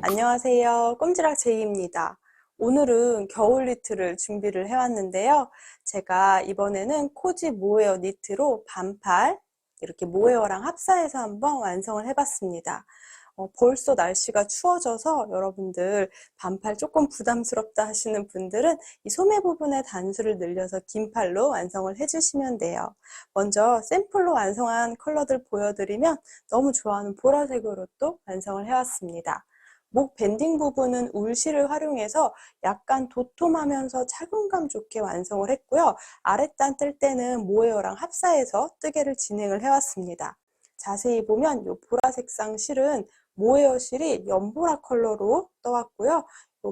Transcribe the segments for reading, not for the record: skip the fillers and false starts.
안녕하세요. 꼼지락 제이입니다. 오늘은 겨울 니트를 준비를 해왔는데요. 제가 이번에는 코지 모헤어 니트로 반팔 이렇게 모헤어랑 합사해서 한번 완성을 해봤습니다. 벌써 날씨가 추워져서 여러분들 반팔 조금 부담스럽다 하시는 분들은 이 소매 부분에 단수를 늘려서 긴 팔로 완성을 해주시면 돼요. 먼저 샘플로 완성한 컬러들 보여드리면 너무 좋아하는 보라색으로 또 완성을 해왔습니다. 목 밴딩 부분은 울실을 활용해서 약간 도톰하면서 착용감 좋게 완성을 했고요. 아랫단 뜰 때는 모헤어랑 합사해서 뜨개를 진행을 해왔습니다. 자세히 보면 이 보라색상 실은 모헤어 실이 연보라 컬러로 떠왔고요.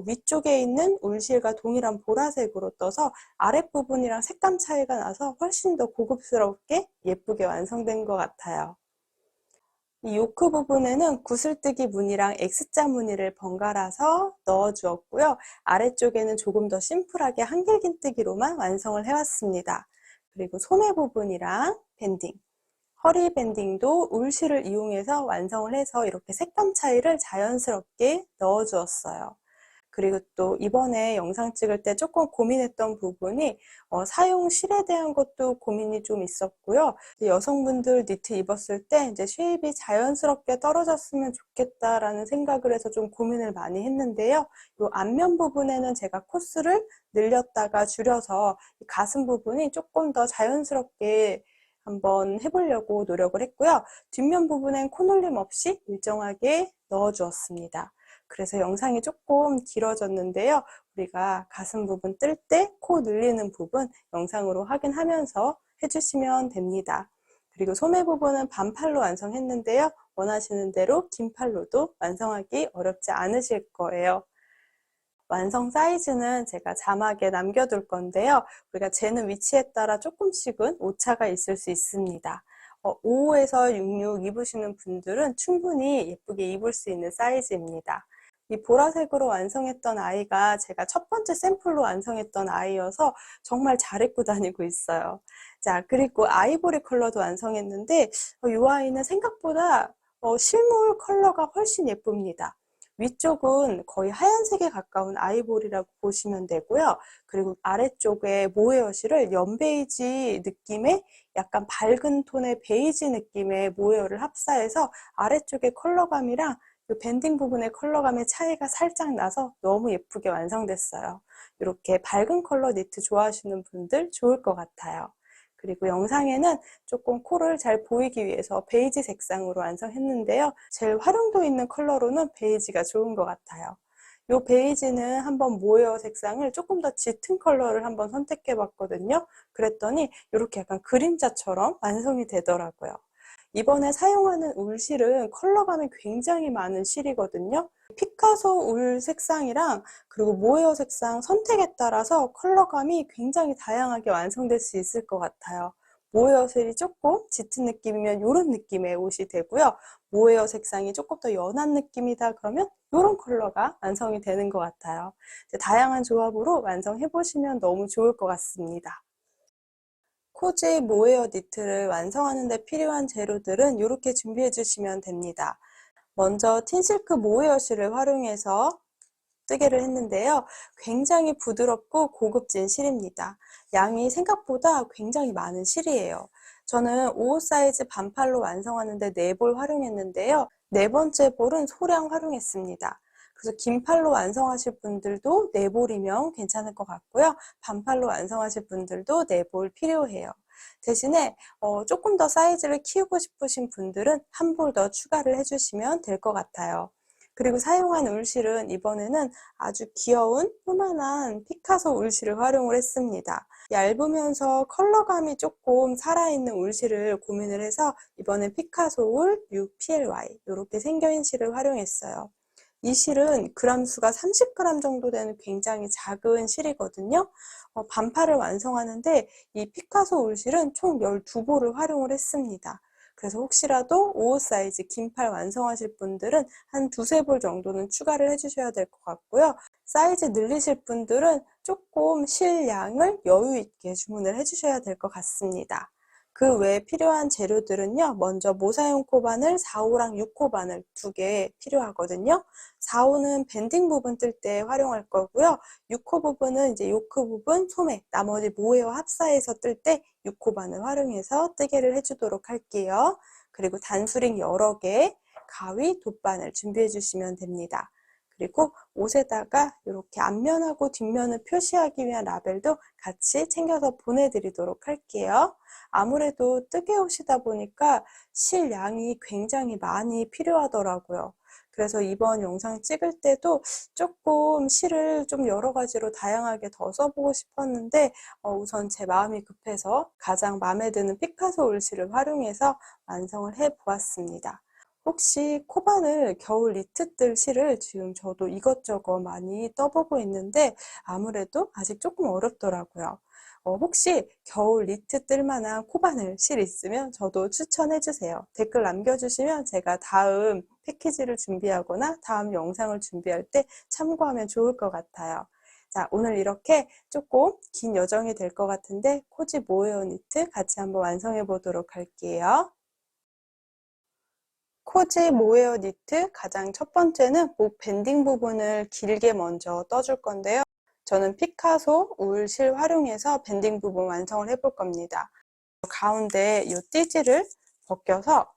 위쪽에 있는 울실과 동일한 보라색으로 떠서 아랫부분이랑 색감 차이가 나서 훨씬 더 고급스럽게 예쁘게 완성된 것 같아요. 이 요크 부분에는 구슬뜨기 무늬랑 X자 무늬를 번갈아서 넣어 주었고요. 아래쪽에는 조금 더 심플하게 한길긴뜨기로만 완성을 해왔습니다. 그리고 소매 부분이랑 밴딩, 허리 밴딩도 울실을 이용해서 완성을 해서 이렇게 색감 차이를 자연스럽게 넣어 주었어요. 그리고 또 이번에 영상 찍을 때 조금 고민했던 부분이 사용실에 대한 것도 고민이 좀 있었고요. 여성분들 니트 입었을 때 이제 쉐입이 자연스럽게 떨어졌으면 좋겠다라는 생각을 해서 좀 고민을 많이 했는데요. 이 앞면 부분에는 제가 코스를 늘렸다가 줄여서 가슴 부분이 조금 더 자연스럽게 한번 해보려고 노력을 했고요. 뒷면 부분엔 코놀림 없이 일정하게 넣어주었습니다. 그래서 영상이 조금 길어졌는데요. 우리가 가슴 부분 뜰 때 코 늘리는 부분 영상으로 확인하면서 해주시면 됩니다. 그리고 소매 부분은 반팔로 완성했는데요. 원하시는 대로 긴 팔로도 완성하기 어렵지 않으실 거예요. 완성 사이즈는 제가 자막에 남겨둘 건데요. 우리가 재는 위치에 따라 조금씩은 오차가 있을 수 있습니다. 5에서 66 입으시는 분들은 충분히 예쁘게 입을 수 있는 사이즈입니다. 이 보라색으로 완성했던 아이가 제가 첫 번째 샘플로 완성했던 아이여서 정말 잘 입고 다니고 있어요. 자, 그리고 아이보리 컬러도 완성했는데 이 아이는 생각보다 실물 컬러가 훨씬 예쁩니다. 위쪽은 거의 하얀색에 가까운 아이보리라고 보시면 되고요. 그리고 아래쪽에 모헤어 실을 연베이지 느낌의 약간 밝은 톤의 베이지 느낌의 모헤어를 합사해서 아래쪽의 컬러감이랑 이 밴딩 부분의 컬러감의 차이가 살짝 나서 너무 예쁘게 완성됐어요. 이렇게 밝은 컬러 니트 좋아하시는 분들 좋을 것 같아요. 그리고 영상에는 조금 코를 잘 보이기 위해서 베이지 색상으로 완성했는데요. 제일 활용도 있는 컬러로는 베이지가 좋은 것 같아요. 이 베이지는 한번 모헤어 색상을 조금 더 짙은 컬러를 한번 선택해 봤거든요. 그랬더니 이렇게 약간 그림자처럼 완성이 되더라고요. 이번에 사용하는 울실은 컬러감이 굉장히 많은 실이거든요. 피카소 울 색상이랑 그리고 모헤어 색상 선택에 따라서 컬러감이 굉장히 다양하게 완성될 수 있을 것 같아요. 모헤어 실이 조금 짙은 느낌이면 이런 느낌의 옷이 되고요. 모헤어 색상이 조금 더 연한 느낌이다 그러면 이런 컬러가 완성이 되는 것 같아요. 다양한 조합으로 완성해 보시면 너무 좋을 것 같습니다. 코지 모헤어 니트를 완성하는 데 필요한 재료들은 이렇게 준비해 주시면 됩니다. 먼저 틴실크 모헤어 실을 활용해서 뜨개를 했는데요. 굉장히 부드럽고 고급진 실입니다. 양이 생각보다 굉장히 많은 실이에요. 저는 55 사이즈 반팔로 완성하는데 4볼 활용했는데요. 네 번째 볼은 소량 활용했습니다. 그래서 긴 팔로 완성하실 분들도 4볼이면 괜찮을 것 같고요. 반팔로 완성하실 분들도 4볼 필요해요. 대신에 조금 더 사이즈를 키우고 싶으신 분들은 한 볼 더 추가를 해주시면 될 것 같아요. 그리고 사용한 울실은 이번에는 아주 귀여운 요만한 피카소 울실을 활용을 했습니다. 얇으면서 컬러감이 조금 살아있는 울실을 고민을 해서 이번엔 피카소 울 6PLY 이렇게 생겨있는 실을 활용했어요. 이 실은 그람 수가 30g 정도 되는 굉장히 작은 실이거든요. 반팔을 완성하는데 이 피카소 울실은 총 12볼을 활용을 했습니다. 그래서 혹시라도 55 사이즈 긴 팔 완성하실 분들은 한 두세 볼 정도는 추가를 해주셔야 될 것 같고요. 사이즈 늘리실 분들은 조금 실 양을 여유 있게 주문을 해주셔야 될 것 같습니다. 그 외에 필요한 재료들은요. 먼저 모사용 코바늘 4호랑 6호 바늘 2개 필요하거든요. 4호는 밴딩 부분 뜰 때 활용할 거고요. 6호 부분은 이제 요크 부분, 소매, 나머지 모에와 합사해서 뜰 때 6호 바늘 활용해서 뜨개를 해주도록 할게요. 그리고 단수링 여러 개, 가위, 돗바늘 준비해 주시면 됩니다. 그리고 옷에다가 이렇게 앞면하고 뒷면을 표시하기 위한 라벨도 같이 챙겨서 보내드리도록 할게요. 아무래도 뜨개 옷이다 보니까 실 양이 굉장히 많이 필요하더라고요. 그래서 이번 영상 찍을 때도 조금 실을 좀 여러 가지로 다양하게 더 써보고 싶었는데 우선 제 마음이 급해서 가장 마음에 드는 피카소 울실을 활용해서 완성을 해 보았습니다. 혹시 코바늘 겨울 니트뜰 실을 지금 저도 이것저것 많이 떠보고 있는데 아무래도 아직 조금 어렵더라고요. 혹시 겨울 니트 뜰 만한 코바늘 실 있으면 저도 추천해 주세요. 댓글 남겨주시면 제가 다음 패키지를 준비하거나 다음 영상을 준비할 때 참고하면 좋을 것 같아요. 자, 오늘 이렇게 조금 긴 여정이 될 것 같은데 코지 모헤어 니트 같이 한번 완성해 보도록 할게요. 코지 모헤어 니트 가장 첫 번째는 목 밴딩 부분을 길게 먼저 떠줄 건데요. 저는 피카소 울실 활용해서 밴딩 부분 완성을 해볼 겁니다. 가운데 이 띠지를 벗겨서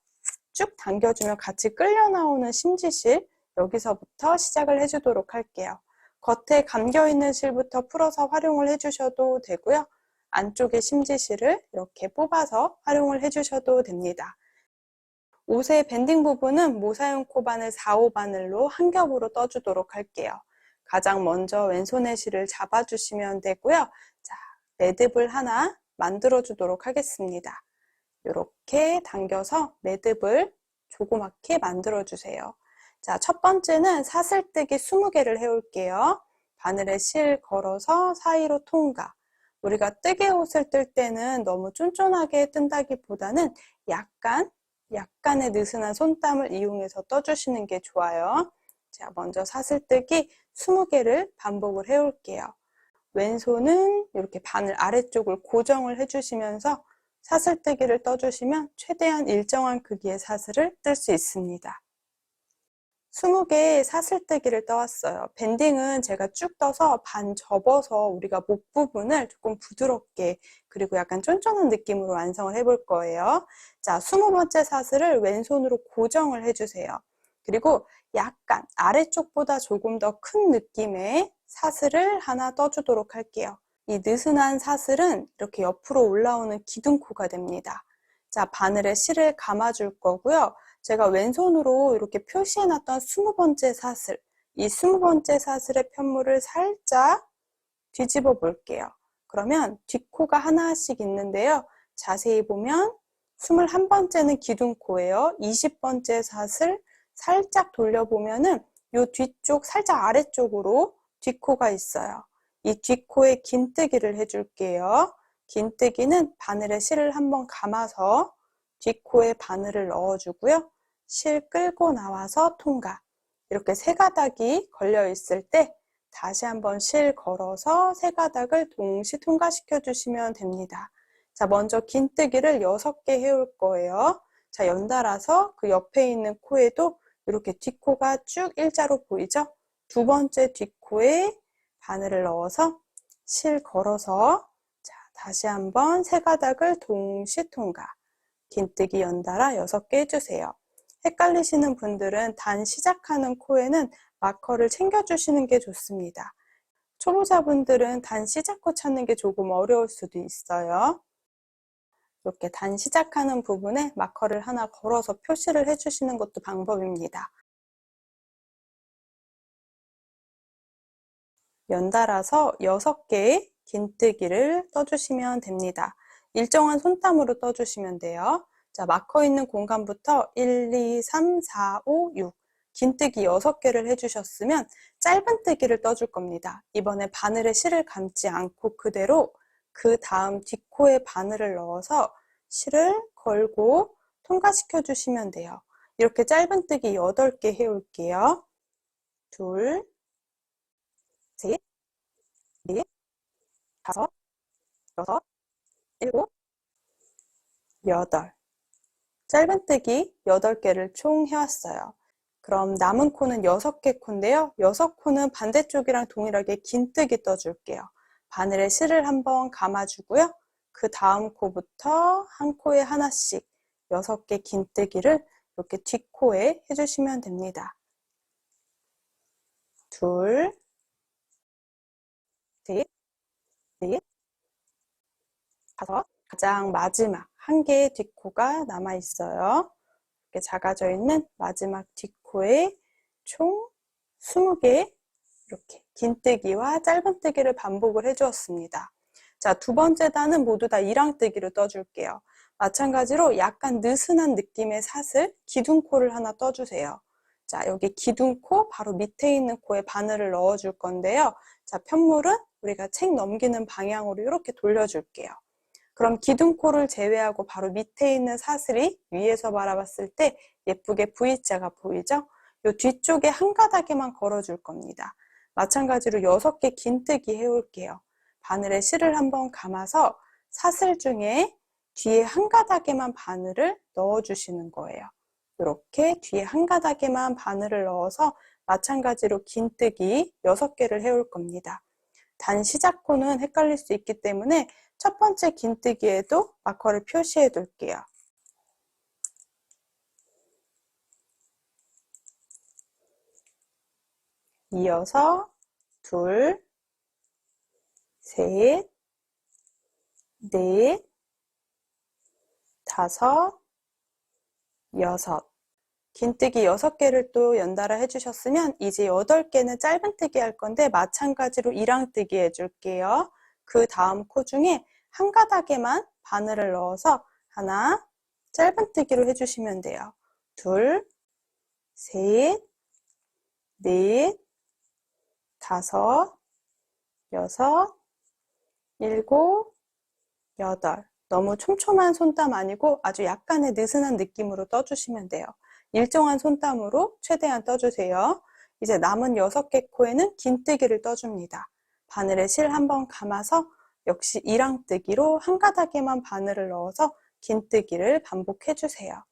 쭉 당겨주면 같이 끌려 나오는 심지실 여기서부터 시작을 해주도록 할게요. 겉에 감겨있는 실부터 풀어서 활용을 해주셔도 되고요. 안쪽에 심지실을 이렇게 뽑아서 활용을 해주셔도 됩니다. 옷의 밴딩 부분은 모사용 코바늘 4호 바늘로 한 겹으로 떠주도록 할게요. 가장 먼저 왼손의 실을 잡아주시면 되고요. 자, 매듭을 하나 만들어 주도록 하겠습니다. 이렇게 당겨서 매듭을 조그맣게 만들어 주세요. 자, 첫 번째는 사슬뜨기 20개를 해올게요. 바늘에 실 걸어서 사이로 통과. 우리가 뜨개 옷을 뜰 때는 너무 쫀쫀하게 뜬다기보다는 약간의 느슨한 손땀을 이용해서 떠주시는 게 좋아요. 자, 먼저 사슬뜨기 20개를 반복을 해올게요. 왼손은 이렇게 바늘 아래쪽을 고정을 해주시면서 사슬뜨기를 떠주시면 최대한 일정한 크기의 사슬을 뜰 수 있습니다. 20개의 사슬뜨기를 떠왔어요. 밴딩은 제가 쭉 떠서 반 접어서 우리가 목 부분을 조금 부드럽게 그리고 약간 쫀쫀한 느낌으로 완성을 해볼 거예요. 자, 20번째 사슬을 왼손으로 고정을 해주세요. 그리고 약간 아래쪽보다 조금 더 큰 느낌의 사슬을 하나 떠주도록 할게요. 이 느슨한 사슬은 이렇게 옆으로 올라오는 기둥코가 됩니다. 자, 바늘에 실을 감아줄 거고요. 제가 왼손으로 이렇게 표시해놨던 20번째 사슬, 이 20번째 사슬의 편물을 살짝 뒤집어 볼게요. 그러면 뒷코가 하나씩 있는데요. 자세히 보면 21번째는 기둥코예요. 20번째 사슬 살짝 돌려보면은 이 뒤쪽 살짝 아래쪽으로 뒷코가 있어요. 이 뒷코에 긴뜨기를 해줄게요. 긴뜨기는 바늘에 실을 한번 감아서 뒷코에 바늘을 넣어주고요. 실 끌고 나와서 통과. 이렇게 세 가닥이 걸려 있을 때 다시 한번 실 걸어서 세 가닥을 동시 통과시켜 주시면 됩니다. 자, 먼저 긴뜨기를 6개 해올 거예요. 자, 연달아서 그 옆에 있는 코에도 이렇게 뒷코가 쭉 일자로 보이죠? 두 번째 뒷코에 바늘을 넣어서 실 걸어서 자, 다시 한번 세 가닥을 동시 통과. 긴뜨기 연달아 6개 해주세요. 헷갈리시는 분들은 단 시작하는 코에는 마커를 챙겨주시는 게 좋습니다. 초보자분들은 단 시작코 찾는 게 조금 어려울 수도 있어요. 이렇게 단 시작하는 부분에 마커를 하나 걸어서 표시를 해주시는 것도 방법입니다. 연달아서 6개의 긴뜨기를 떠주시면 됩니다. 일정한 손땀으로 떠주시면 돼요. 자, 마커 있는 공간부터 1, 2, 3, 4, 5, 6 긴뜨기 6개를 해주셨으면 짧은 뜨기를 떠줄 겁니다. 이번에 바늘에 실을 감지 않고 그대로 그 다음 뒷코에 바늘을 넣어서 실을 걸고 통과시켜 주시면 돼요. 이렇게 짧은 뜨기 8개 해올게요. 둘, 셋, 넷, 다섯, 여섯, 일곱, 8. 짧은뜨기 8개를 총 해왔어요. 그럼 남은 코는 6개 코인데요. 6코는 반대쪽이랑 동일하게 긴뜨기 떠줄게요. 바늘에 실을 한번 감아주고요. 그 다음 코부터 한 코에 하나씩 6개 긴뜨기를 이렇게 뒷코에 해주시면 됩니다. 둘, 셋, 넷, 다섯. 가장 마지막 한 개의 뒷코가 남아있어요. 이렇게 작아져 있는 마지막 뒷코에 총 20개 이렇게 긴뜨기와 짧은뜨기를 반복을 해주었습니다. 자, 두 번째 단은 모두 다 이랑뜨기로 떠줄게요. 마찬가지로 약간 느슨한 느낌의 사슬, 기둥코를 하나 떠주세요. 자, 여기 기둥코 바로 밑에 있는 코에 바늘을 넣어줄 건데요. 자, 편물은 우리가 책 넘기는 방향으로 이렇게 돌려줄게요. 그럼 기둥코를 제외하고 바로 밑에 있는 사슬이 위에서 바라봤을 때 예쁘게 V자가 보이죠? 이 뒤쪽에 한 가닥에만 걸어줄 겁니다. 마찬가지로 6개 긴뜨기 해올게요. 바늘에 실을 한번 감아서 사슬 중에 뒤에 한 가닥에만 바늘을 넣어주시는 거예요. 이렇게 뒤에 한 가닥에만 바늘을 넣어서 마찬가지로 긴뜨기 6개를 해올 겁니다. 단 시작코는 헷갈릴 수 있기 때문에 첫 번째 긴뜨기에도 마커를 표시해 둘게요. 이어서 둘, 셋, 넷, 다섯, 여섯. 긴뜨기 6개를 또 연달아 해주셨으면 이제 8개는 짧은뜨기 할 건데 마찬가지로 이랑뜨기 해줄게요. 그 다음 코 중에 한 가닥에만 바늘을 넣어서 하나 짧은뜨기로 해주시면 돼요. 둘, 셋, 넷, 다섯, 여섯, 일곱, 여덟. 너무 촘촘한 손땀 아니고 아주 약간의 느슨한 느낌으로 떠주시면 돼요. 일정한 손땀으로 최대한 떠주세요. 이제 남은 6개 코에는 긴뜨기를 떠줍니다. 바늘에 실 한번 감아서 역시 이랑뜨기로 한 가닥에만 바늘을 넣어서 긴뜨기를 반복해주세요.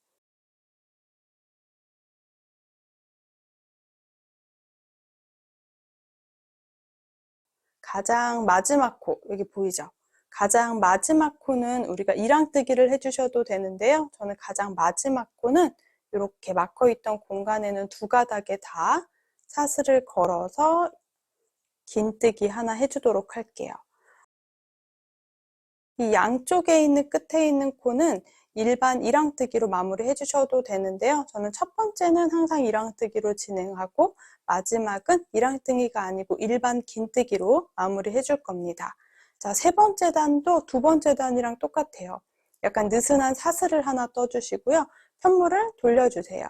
가장 마지막 코, 여기 보이죠? 가장 마지막 코는 우리가 이랑뜨기를 해주셔도 되는데요. 저는 가장 마지막 코는 이렇게 막혀 있던 공간에는 두 가닥에 다 사슬을 걸어서 긴뜨기 하나 해주도록 할게요. 이 양쪽에 있는 끝에 있는 코는 일반 이랑뜨기로 마무리 해주셔도 되는데요. 저는 첫 번째는 항상 이랑뜨기로 진행하고 마지막은 이랑뜨기가 아니고 일반 긴뜨기로 마무리 해줄 겁니다. 자, 세 번째 단도 두 번째 단이랑 똑같아요. 약간 느슨한 사슬을 하나 떠주시고요. 편물을 돌려주세요.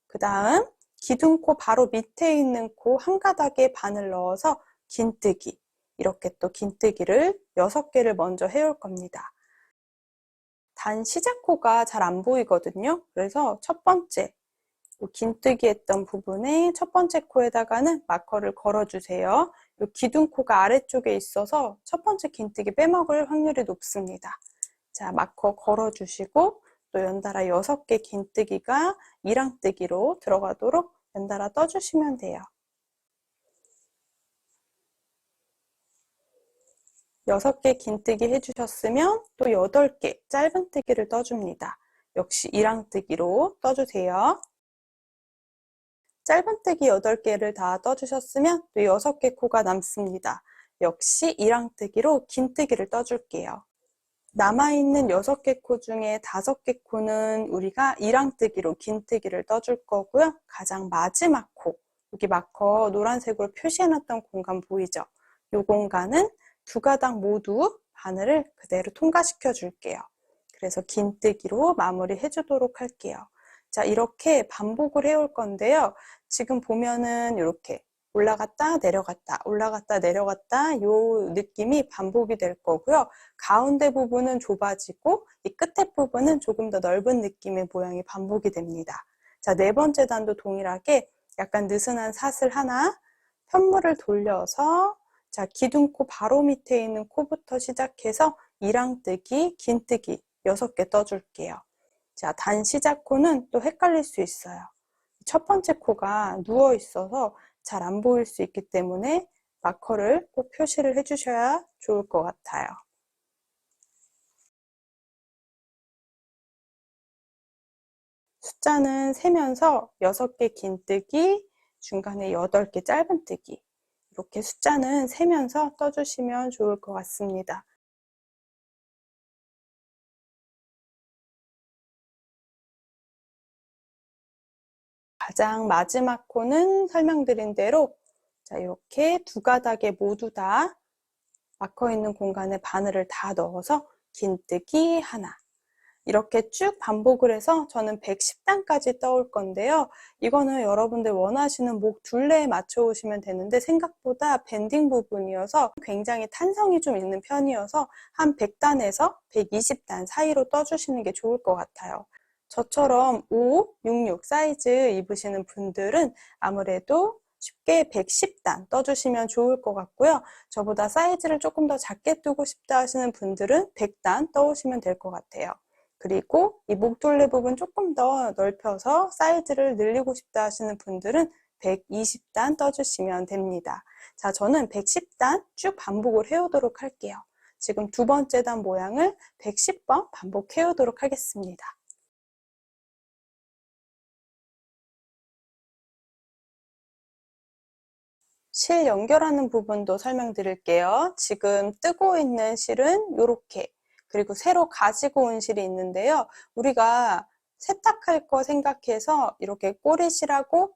그 다음 기둥코 바로 밑에 있는 코 한 가닥에 바늘 넣어서 긴뜨기. 이렇게 또 긴뜨기를 6개를 먼저 해올 겁니다. 단 시작코가 잘 안 보이거든요. 그래서 첫 번째 긴뜨기 했던 부분에 첫 번째 코에다가는 마커를 걸어주세요. 이 기둥코가 아래쪽에 있어서 첫 번째 긴뜨기 빼먹을 확률이 높습니다. 자, 마커 걸어주시고 또 연달아 6개 긴뜨기가 이랑뜨기로 들어가도록 연달아 떠주시면 돼요. 6개 긴뜨기 해주셨으면 또 8개 짧은뜨기를 떠줍니다. 역시 이랑뜨기로 떠주세요. 짧은뜨기 8개를 다 떠주셨으면 또 6개 코가 남습니다. 역시 이랑뜨기로 긴뜨기를 떠줄게요. 남아있는 6개 코 중에 5개 코는 우리가 이랑뜨기로 긴뜨기를 떠줄 거고요. 가장 마지막 코, 여기 마커 노란색으로 표시해놨던 공간 보이죠? 이 공간은 두 가닥 모두 바늘을 그대로 통과시켜 줄게요. 그래서 긴뜨기로 마무리 해주도록 할게요. 자, 이렇게 반복을 해올 건데요. 지금 보면은 이렇게 올라갔다 내려갔다 올라갔다 내려갔다 이 느낌이 반복이 될 거고요. 가운데 부분은 좁아지고 이 끝에 부분은 조금 더 넓은 느낌의 모양이 반복이 됩니다. 자, 네 번째 단도 동일하게 약간 느슨한 사슬 하나 편물을 돌려서 자, 기둥코 바로 밑에 있는 코부터 시작해서 이랑뜨기, 긴뜨기 6개 떠줄게요. 자, 단 시작 코는 또 헷갈릴 수 있어요. 첫 번째 코가 누워 있어서 잘 안 보일 수 있기 때문에 마커를 꼭 표시를 해주셔야 좋을 것 같아요. 숫자는 세면서 6개 긴뜨기, 중간에 8개 짧은뜨기, 이렇게 숫자는 세면서 떠주시면 좋을 것 같습니다. 가장 마지막 코는 설명드린 대로 자, 이렇게 두 가닥에 모두 다 마커 있는 공간에 바늘을 다 넣어서 긴뜨기 하나, 이렇게 쭉 반복을 해서 저는 110단까지 떠올 건데요. 이거는 여러분들 원하시는 목 둘레에 맞춰 오시면 되는데 생각보다 밴딩 부분이어서 굉장히 탄성이 좀 있는 편이어서 한 100단에서 120단 사이로 떠주시는 게 좋을 것 같아요. 저처럼 5, 66 사이즈 입으시는 분들은 아무래도 쉽게 110단 떠주시면 좋을 것 같고요. 저보다 사이즈를 조금 더 작게 뜨고 싶다 하시는 분들은 100단 떠오시면 될 것 같아요. 그리고 이 목둘레 부분 조금 더 넓혀서 사이즈를 늘리고 싶다 하시는 분들은 120단 떠주시면 됩니다. 자, 저는 110단 쭉 반복을 해오도록 할게요. 지금 두 번째 단 모양을 110번 반복해 오도록 하겠습니다. 실 연결하는 부분도 설명드릴게요. 지금 뜨고 있는 실은 이렇게, 그리고 새로 가지고 온 실이 있는데요. 우리가 세탁할 거 생각해서 이렇게 꼬리실하고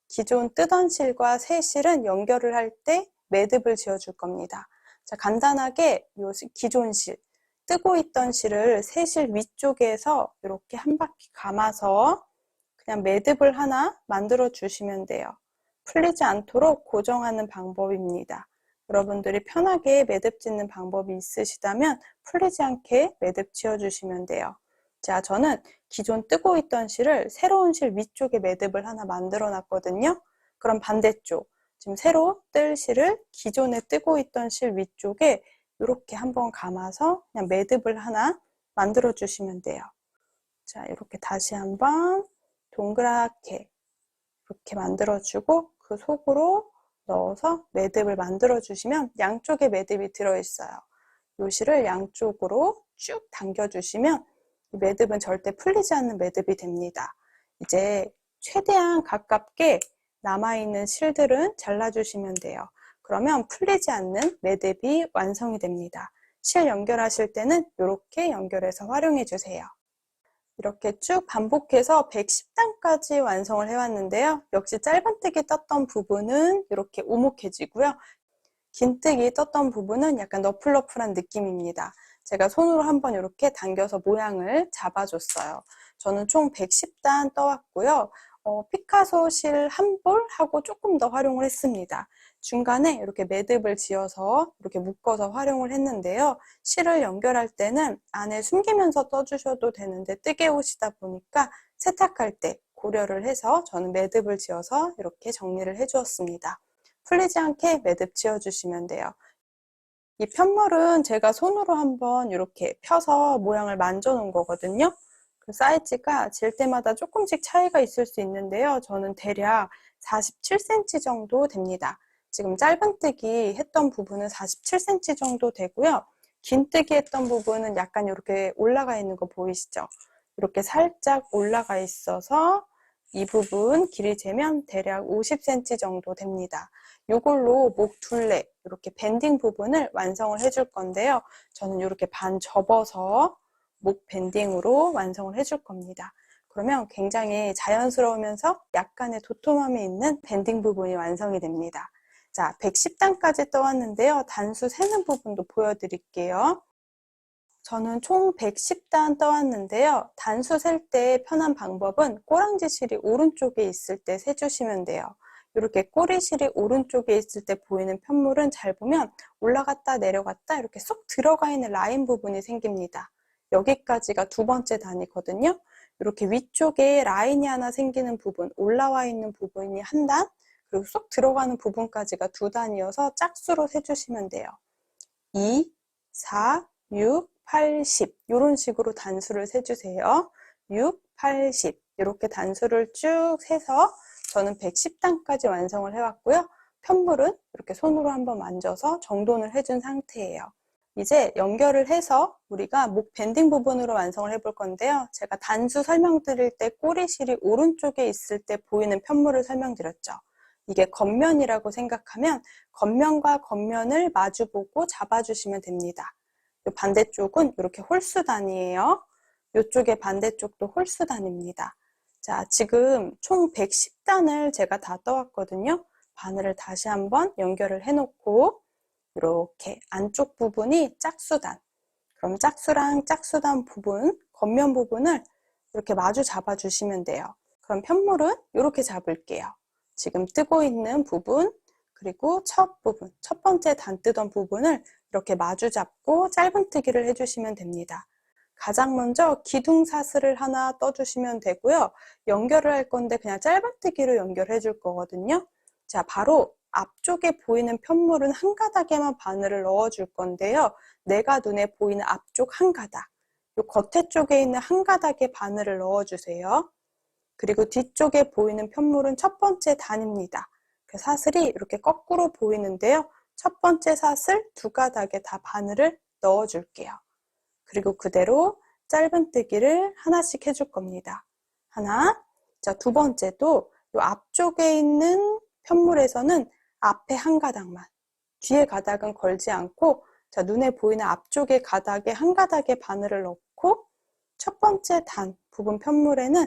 기존 뜨던 실과 새 실은 연결을 할 때 매듭을 지어줄 겁니다. 자, 간단하게 요 기존 실, 뜨고 있던 실을 새 실 위쪽에서 이렇게 한 바퀴 감아서 그냥 매듭을 하나 만들어 주시면 돼요. 풀리지 않도록 고정하는 방법입니다. 여러분들이 편하게 매듭 짓는 방법이 있으시다면 풀리지 않게 매듭 지어주시면 돼요. 자, 저는 기존 뜨고 있던 실을 새로운 실 위쪽에 매듭을 하나 만들어 놨거든요. 그럼 반대쪽, 지금 새로 뜰 실을 기존에 뜨고 있던 실 위쪽에 이렇게 한번 감아서 그냥 매듭을 하나 만들어 주시면 돼요. 자, 이렇게 다시 한번 동그랗게 이렇게 만들어주고 그 속으로 넣어서 매듭을 만들어주시면 양쪽에 매듭이 들어있어요. 요 실을 양쪽으로 쭉 당겨주시면 매듭은 절대 풀리지 않는 매듭이 됩니다. 이제 최대한 가깝게 남아있는 실들은 잘라주시면 돼요. 그러면 풀리지 않는 매듭이 완성이 됩니다. 실 연결하실 때는 이렇게 연결해서 활용해 주세요. 이렇게 쭉 반복해서 110단까지 완성을 해왔는데요. 역시 짧은뜨기 떴던 부분은 이렇게 오목해지고요. 긴뜨기 떴던 부분은 약간 너플너플한 느낌입니다. 제가 손으로 한번 이렇게 당겨서 모양을 잡아줬어요. 저는 총 110단 떠왔고요. 피카소 실 한 볼하고 조금 더 활용을 했습니다. 중간에 이렇게 매듭을 지어서 이렇게 묶어서 활용을 했는데요. 실을 연결할 때는 안에 숨기면서 떠주셔도 되는데 뜨개 옷이다 보니까 세탁할 때 고려를 해서 저는 매듭을 지어서 이렇게 정리를 해주었습니다. 풀리지 않게 매듭 지어주시면 돼요. 이 편물은 제가 손으로 한번 이렇게 펴서 모양을 만져 놓은 거거든요. 그 사이즈가 질 때마다 조금씩 차이가 있을 수 있는데요. 저는 대략 47cm 정도 됩니다. 지금 짧은뜨기 했던 부분은 47cm 정도 되고요. 긴뜨기 했던 부분은 약간 이렇게 올라가 있는 거 보이시죠? 이렇게 살짝 올라가 있어서 이 부분 길이 재면 대략 50cm 정도 됩니다. 이걸로 목 둘레, 이렇게 밴딩 부분을 완성을 해줄 건데요. 저는 이렇게 반 접어서 목 밴딩으로 완성을 해줄 겁니다. 그러면 굉장히 자연스러우면서 약간의 도톰함이 있는 밴딩 부분이 완성이 됩니다. 자, 110단까지 떠왔는데요. 단수 세는 부분도 보여드릴게요. 저는 총 110단 떠왔는데요. 단수 셀 때 편한 방법은 꼬랑지 실이 오른쪽에 있을 때 세주시면 돼요. 이렇게 꼬리실이 오른쪽에 있을 때 보이는 편물은 잘 보면 올라갔다 내려갔다 이렇게 쏙 들어가 있는 라인 부분이 생깁니다. 여기까지가 두 번째 단이거든요. 이렇게 위쪽에 라인이 하나 생기는 부분, 올라와 있는 부분이 한 단, 그리고 쏙 들어가는 부분까지가 두 단이어서 짝수로 세주시면 돼요. 2, 4, 6, 80 이런 식으로 단수를 세주세요. 6, 80 이렇게 단수를 쭉 세서 저는 110단까지 완성을 해왔고요. 편물은 이렇게 손으로 한번 만져서 정돈을 해준 상태예요. 이제 연결을 해서 우리가 목 밴딩 부분으로 완성을 해볼 건데요. 제가 단수 설명드릴 때 꼬리실이 오른쪽에 있을 때 보이는 편물을 설명드렸죠. 이게 겉면이라고 생각하면 겉면과 겉면을 마주보고 잡아주시면 됩니다. 반대쪽은 이렇게 홀수단이에요. 이쪽의 반대쪽도 홀수단입니다. 자, 지금 총 110단을 제가 다 떠왔거든요. 바늘을 다시 한번 연결을 해놓고 이렇게 안쪽 부분이 짝수단. 그럼 짝수랑 짝수단 부분, 겉면 부분을 이렇게 마주 잡아주시면 돼요. 그럼 편물은 이렇게 잡을게요. 지금 뜨고 있는 부분, 그리고 첫 부분, 첫 번째 단 뜨던 부분을 이렇게 마주 잡고 짧은뜨기를 해주시면 됩니다. 가장 먼저 기둥사슬을 하나 떠주시면 되고요. 연결을 할 건데 그냥 짧은뜨기로 연결해 줄 거거든요. 자, 바로 앞쪽에 보이는 편물은 한 가닥에만 바늘을 넣어 줄 건데요. 내가 눈에 보이는 앞쪽 한 가닥, 요 겉에 쪽에 있는 한 가닥에 바늘을 넣어 주세요. 그리고 뒤쪽에 보이는 편물은 첫 번째 단입니다. 그 사슬이 이렇게 거꾸로 보이는데요. 첫 번째 사슬 두 가닥에 다 바늘을 넣어 줄게요. 그리고 그대로 짧은뜨기를 하나씩 해줄 겁니다. 하나. 자, 두 번째도 이 앞쪽에 있는 편물에서는 앞에 한 가닥만, 뒤에 가닥은 걸지 않고, 자, 눈에 보이는 앞쪽에 가닥에 한 가닥에 바늘을 넣고, 첫 번째 단 부분 편물에는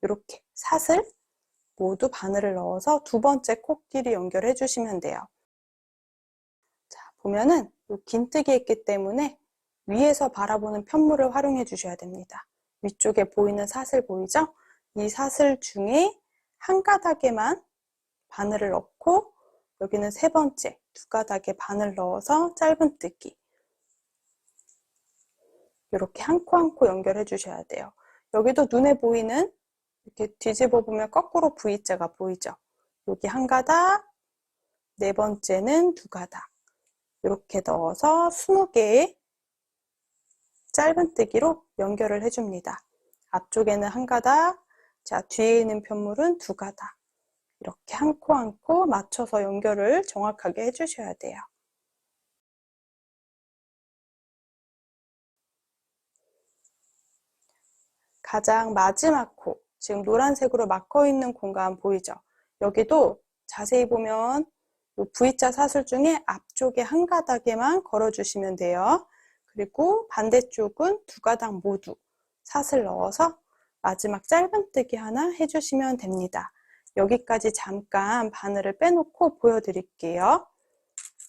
이렇게 사슬 모두 바늘을 넣어서 두 번째 코끼리 연결해 주시면 돼요. 자, 보면은 긴뜨기 했기 때문에 위에서 바라보는 편물을 활용해 주셔야 됩니다. 위쪽에 보이는 사슬 보이죠? 이 사슬 중에 한 가닥에만 바늘을 넣고 여기는 세 번째 두 가닥에 바늘 넣어서 짧은뜨기 이렇게 한 코 한 코 연결해 주셔야 돼요. 여기도 눈에 보이는 이렇게 뒤집어 보면 거꾸로 V자가 보이죠? 여기 한 가닥, 네 번째는 두 가닥 이렇게 넣어서 20개의 짧은뜨기로 연결을 해줍니다. 앞쪽에는 한 가닥, 자, 뒤에 있는 편물은 두 가닥 이렇게 한 코 한 코 맞춰서 연결을 정확하게 해주셔야 돼요. 가장 마지막 코, 지금 노란색으로 막혀 있는 공간 보이죠? 여기도 자세히 보면 이 V자 사슬 중에 앞쪽에 한 가닥에만 걸어주시면 돼요. 그리고 반대쪽은 두 가닥 모두 사슬 넣어서 마지막 짧은뜨기 하나 해주시면 됩니다. 여기까지 잠깐 바늘을 빼놓고 보여드릴게요.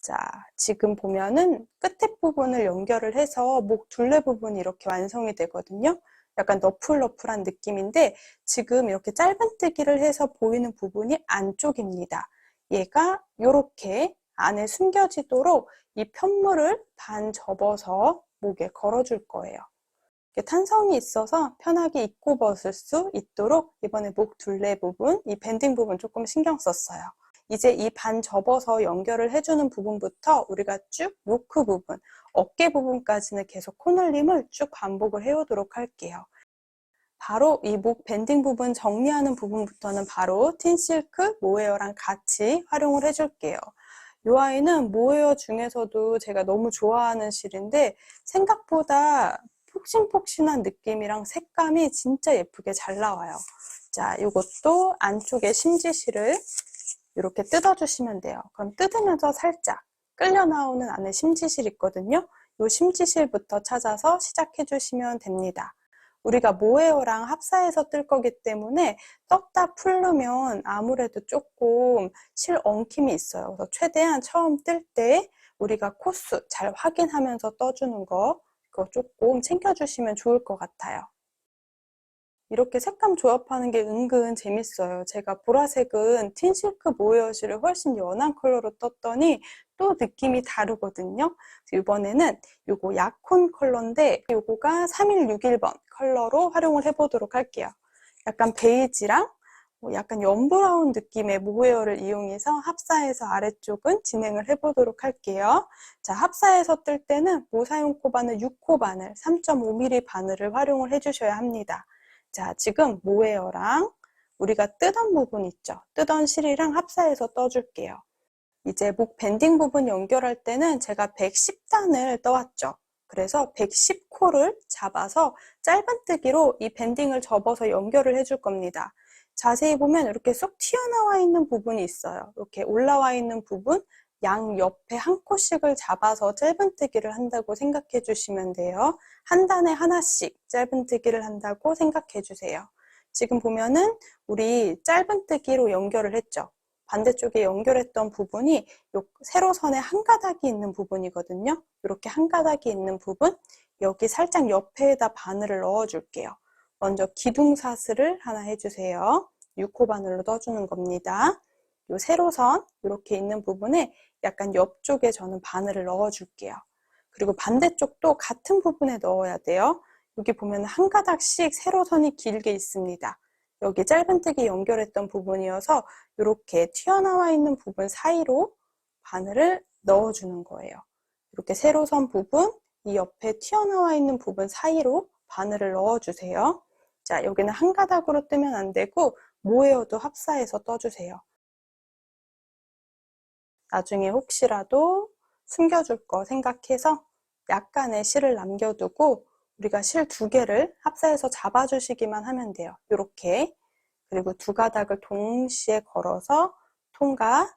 자, 지금 보면은 끝에 부분을 연결을 해서 목 둘레 부분이 이렇게 완성이 되거든요. 약간 너플너플한 느낌인데 지금 이렇게 짧은뜨기를 해서 보이는 부분이 안쪽입니다. 얘가 이렇게 안에 숨겨지도록 이 편물을 반 접어서 목에 걸어줄 거예요. 탄성이 있어서 편하게 입고 벗을 수 있도록 이번에 목 둘레 부분, 이 밴딩 부분 조금 신경 썼어요. 이제 이 반 접어서 연결을 해주는 부분부터 우리가 쭉 요크 부분, 어깨 부분까지는 계속 코늘림을 쭉 반복을 해오도록 할게요. 바로 이 목 밴딩 부분 정리하는 부분부터는 바로 틴실크 모헤어랑 같이 활용을 해줄게요. 이 아이는 모헤어 중에서도 제가 너무 좋아하는 실인데 생각보다 폭신폭신한 느낌이랑 색감이 진짜 예쁘게 잘 나와요. 자, 이것도 안쪽에 심지실을 이렇게 뜯어주시면 돼요. 그럼 뜯으면서 살짝 끌려 나오는 안에 심지실 있거든요. 이 심지실부터 찾아서 시작해 주시면 됩니다. 우리가 모헤어랑 합사해서 뜰 거기 때문에 떴다 풀르면 아무래도 조금 실 엉킴이 있어요. 그래서 최대한 처음 뜰 때 우리가 코스 잘 확인하면서 떠주는 거 그거 조금 챙겨주시면 좋을 것 같아요. 이렇게 색감 조합하는 게 은근 재밌어요. 제가 보라색은 틴실크 모헤어 실을 훨씬 연한 컬러로 떴더니 또 느낌이 다르거든요. 이번에는 요거 약혼 컬러인데 요거가 3161번 컬러로 활용을 해보도록 할게요. 약간 베이지랑 약간 연브라운 느낌의 모헤어를 이용해서 합사해서 아래쪽은 진행을 해보도록 할게요. 자, 합사해서 뜰 때는 모사용 코바늘 6호 바늘 3.5mm 바늘을 활용을 해주셔야 합니다. 자, 지금 모헤어랑 우리가 뜨던 부분 있죠? 뜨던 실이랑 합사해서 떠줄게요. 이제 목 밴딩 부분 연결할 때는 제가 110단을 떠왔죠. 그래서 110코를 잡아서 짧은뜨기로 이 밴딩을 접어서 연결을 해줄 겁니다. 자세히 보면 이렇게 쏙 튀어나와 있는 부분이 있어요. 이렇게 올라와 있는 부분 양 옆에 한 코씩을 잡아서 짧은뜨기를 한다고 생각해 주시면 돼요. 한 단에 하나씩 짧은뜨기를 한다고 생각해 주세요. 지금 보면은 우리 짧은뜨기로 연결을 했죠. 반대쪽에 연결했던 부분이 요 세로선에 한 가닥이 있는 부분이거든요. 이렇게 한 가닥이 있는 부분, 여기 살짝 옆에다 바늘을 넣어줄게요. 먼저 기둥사슬을 하나 해주세요. 6호 바늘로 넣어주는 겁니다. 요 세로선 이렇게 있는 부분에 약간 옆쪽에 저는 바늘을 넣어줄게요. 그리고 반대쪽도 같은 부분에 넣어야 돼요. 여기 보면 한 가닥씩 세로선이 길게 있습니다. 여기 짧은뜨기 연결했던 부분이어서 이렇게 튀어나와 있는 부분 사이로 바늘을 넣어주는 거예요. 이렇게 세로선 부분, 이 옆에 튀어나와 있는 부분 사이로 바늘을 넣어주세요. 자, 여기는 한 가닥으로 뜨면 안 되고 모헤어도 합사해서 떠주세요. 나중에 혹시라도 숨겨줄 거 생각해서 약간의 실을 남겨두고 우리가 실 2개를 합사해서 잡아주시기만 하면 돼요. 이렇게. 그리고 2가닥을 동시에 걸어서 통과.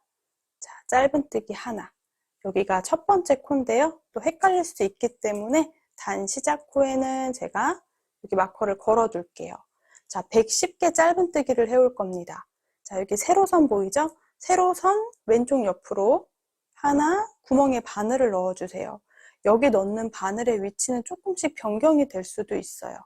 자, 짧은뜨기 하나. 여기가 첫 번째 코인데요. 또 헷갈릴 수 있기 때문에 단 시작 코에는 제가 여기 마커를 걸어둘게요. 자, 110개 짧은뜨기를 해올 겁니다. 자, 여기 세로선 보이죠? 세로선 왼쪽 옆으로 하나 구멍에 바늘을 넣어주세요. 여기 넣는 바늘의 위치는 조금씩 변경이 될 수도 있어요.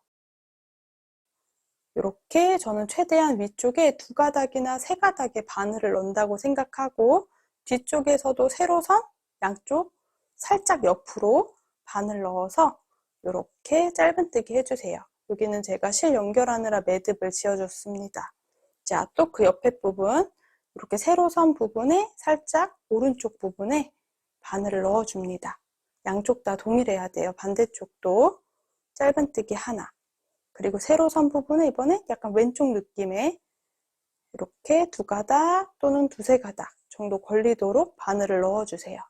이렇게 저는 최대한 위쪽에 2가닥이나 3가닥의 바늘을 넣는다고 생각하고 뒤쪽에서도 세로선 양쪽 살짝 옆으로 바늘 넣어서 이렇게 짧은뜨기 해주세요. 여기는 제가 실 연결하느라 매듭을 지어줬습니다. 자, 또 그 옆에 부분 이렇게 세로선 부분에 살짝 오른쪽 부분에 바늘을 넣어줍니다. 양쪽 다 동일해야 돼요. 반대쪽도 짧은뜨기 하나. 그리고 세로선 부분에 이번에 약간 왼쪽 느낌의 이렇게 2가닥 또는 2~3가닥 정도 걸리도록 바늘을 넣어주세요.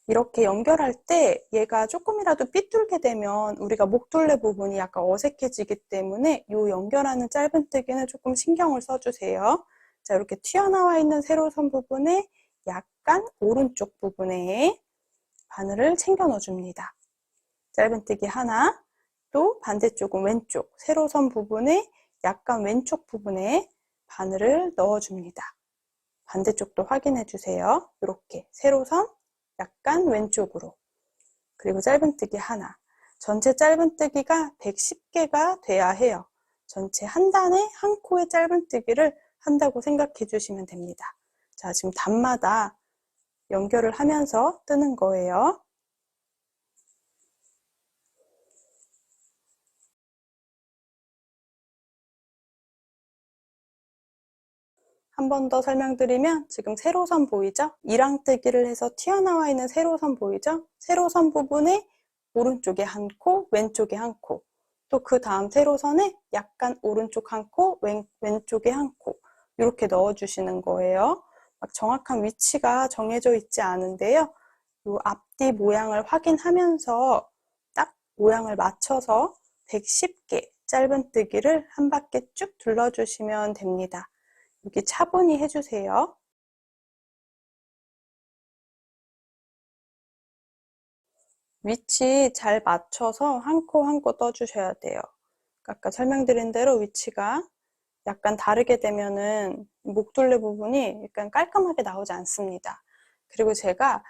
이렇게 연결할 때 얘가 조금이라도 삐뚤게 되면 우리가 목둘레 부분이 약간 어색해지기 때문에 이 연결하는 짧은뜨기는 조금 신경을 써주세요. 자, 이렇게 튀어나와 있는 세로선 부분에 약간 오른쪽 부분에 바늘을 챙겨 넣어줍니다. 짧은뜨기 하나, 또 반대쪽은 왼쪽 세로선 부분에 약간 왼쪽 부분에 바늘을 넣어줍니다. 반대쪽도 확인해 주세요. 이렇게 세로선 약간 왼쪽으로. 그리고 짧은뜨기 하나. 전체 짧은뜨기가 110개가 돼야 해요. 전체 한 단에 한 코의 짧은뜨기를 한다고 생각해 주시면 됩니다. 자, 지금 단마다 연결을 하면서 뜨는 거예요. 한 번 더 설명드리면 지금 세로선 보이죠? 이랑뜨기를 해서 튀어나와 있는 세로선 보이죠? 세로선 부분에 오른쪽에 한 코, 왼쪽에 한 코. 또 그 다음 세로선에 약간 오른쪽 한 코, 왼쪽에 한 코. 이렇게 넣어주시는 거예요. 막 정확한 위치가 정해져 있지 않은데요. 이 앞뒤 모양을 확인하면서 딱 모양을 맞춰서 110개 짧은뜨기를 한 바퀴 쭉 둘러주시면 됩니다. 여기 차분히 해주세요. 위치 잘 맞춰서 한 코 한 코 떠주셔야 돼요. 아까 설명드린 대로 위치가 약간 다르게 되면은 목둘레 부분이 약간 깔끔하게 나오지 않습니다. 그리고 제가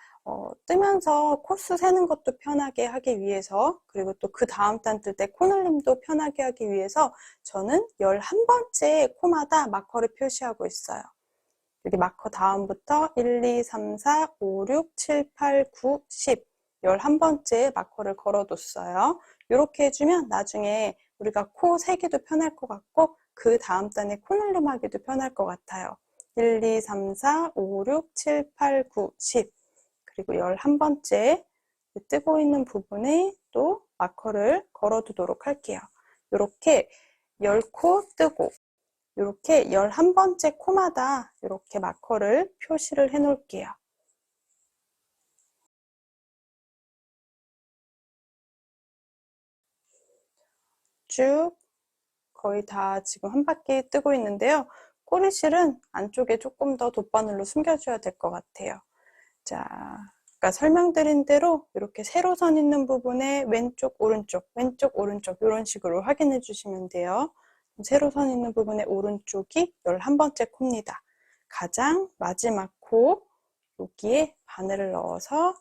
뜨면서 코수 세는 것도 편하게 하기 위해서, 그리고 또 그 다음 단 뜰 때 코늘림도 편하게 하기 위해서 저는 11번째 코마다 마커를 표시하고 있어요. 여기 마커 다음부터 1, 2, 3, 4, 5, 6, 7, 8, 9, 10 11번째 마커를 걸어뒀어요. 이렇게 해주면 나중에 우리가 코 세기도 편할 것 같고 그 다음 단에 코늘림 하기도 편할 것 같아요. 1, 2, 3, 4, 5, 6, 7, 8, 9, 10 그리고 11번째 뜨고 있는 부분에 또 마커를 걸어두도록 할게요. 이렇게 10코 뜨고 이렇게 11번째 코마다 이렇게 마커를 표시를 해 놓을게요. 쭉 거의 다 지금 한 바퀴 뜨고 있는데요. 꼬리실은 안쪽에 조금 더 돗바늘로 숨겨줘야 될 것 같아요. 자, 아까 설명드린 대로 이렇게 세로선 있는 부분에 왼쪽, 오른쪽, 왼쪽, 오른쪽 이런 식으로 확인해 주시면 돼요. 세로선 있는 부분에 오른쪽이 11번째 코입니다. 가장 마지막 코 여기에 바늘을 넣어서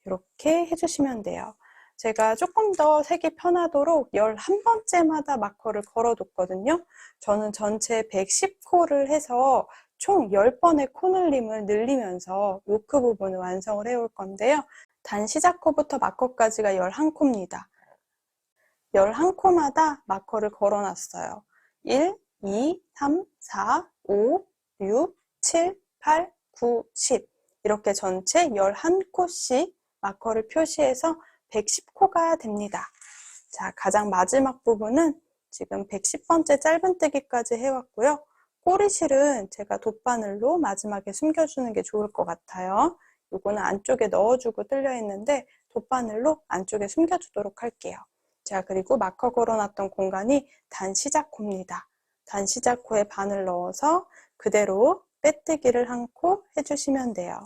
이렇게 해주시면 돼요. 제가 조금 더 색이 편하도록 11번째마다 마커를 걸어뒀거든요. 저는 전체 110코를 해서 총 10번의 코늘림을 늘리면서 요크 부분을 완성을 해올 건데요. 단 시작코부터 마커까지가 11코입니다. 11코마다 마커를 걸어놨어요. 1, 2, 3, 4, 5, 6, 7, 8, 9, 10 이렇게 전체 11코씩 마커를 표시해서 110코가 됩니다. 자, 가장 마지막 부분은 지금 110번째 짧은뜨기까지 해왔고요. 꼬리실은 제가 돗바늘로 마지막에 숨겨주는 게 좋을 것 같아요. 요거는 안쪽에 넣어주고 뜰려 있는데 돗바늘로 안쪽에 숨겨주도록 할게요. 자, 그리고 마커 걸어놨던 공간이 단시작코입니다. 단시작코에 바늘 넣어서 그대로 빼뜨기를 한 코 해주시면 돼요.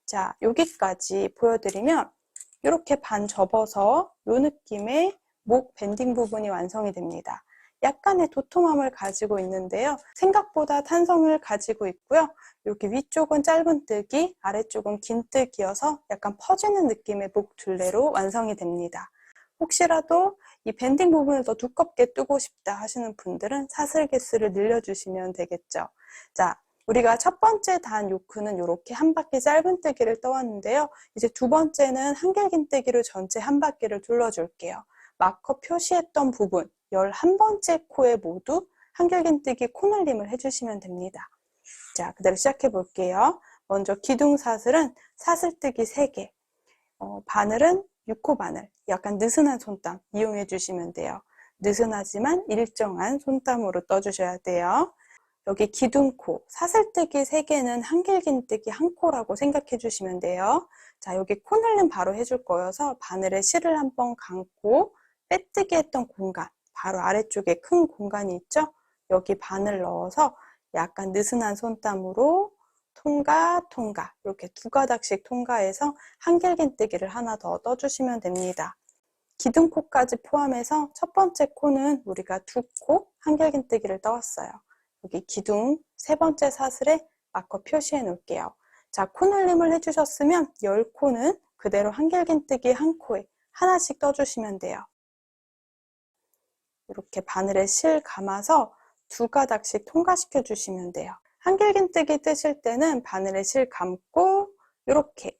자, 여기까지 보여드리면 이렇게 반 접어서 이 느낌의 목 밴딩 부분이 완성이 됩니다. 약간의 도톰함을 가지고 있는데요. 생각보다 탄성을 가지고 있고요. 이렇게 위쪽은 짧은뜨기, 아래쪽은 긴뜨기여서 약간 퍼지는 느낌의 목 둘레로 완성이 됩니다. 혹시라도 이 밴딩 부분을 더 두껍게 뜨고 싶다 하시는 분들은 사슬 개수를 늘려주시면 되겠죠. 자, 우리가 첫 번째 단 요크는 이렇게 한 바퀴 짧은뜨기를 떠왔는데요. 이제 두 번째는 한길긴뜨기로 전체 한 바퀴를 둘러줄게요. 마커 표시했던 부분 11번째 코에 모두 한길긴뜨기 코늘림을 해주시면 됩니다. 자, 그대로 시작해 볼게요. 먼저 기둥사슬은 사슬뜨기 3개, 바늘은 6코 바늘, 약간 느슨한 손땀 이용해 주시면 돼요. 느슨하지만 일정한 손땀으로 떠주셔야 돼요. 여기 기둥코, 사슬뜨기 3개는 한길긴뜨기 1코라고 생각해 주시면 돼요. 자, 여기 코늘림 바로 해줄 거여서 바늘에 실을 한번 감고 빼뜨기 했던 공간, 바로 아래쪽에 큰 공간이 있죠? 여기 바늘 넣어서 약간 느슨한 손땀으로 통과, 통과 이렇게 2가닥씩 통과해서 한길긴뜨기를 하나 더 떠주시면 됩니다. 기둥코까지 포함해서 첫 번째 코는 우리가 2코 한길긴뜨기를 떠왔어요. 여기 기둥 3번째 사슬에 마커 표시해 놓을게요. 자, 코늘림을 해주셨으면 10코는 그대로 한길긴뜨기 1코에 하나씩 떠주시면 돼요. 이렇게 바늘에 실 감아서 2가닥씩 통과시켜 주시면 돼요. 한길긴뜨기 뜨실 때는 바늘에 실 감고 이렇게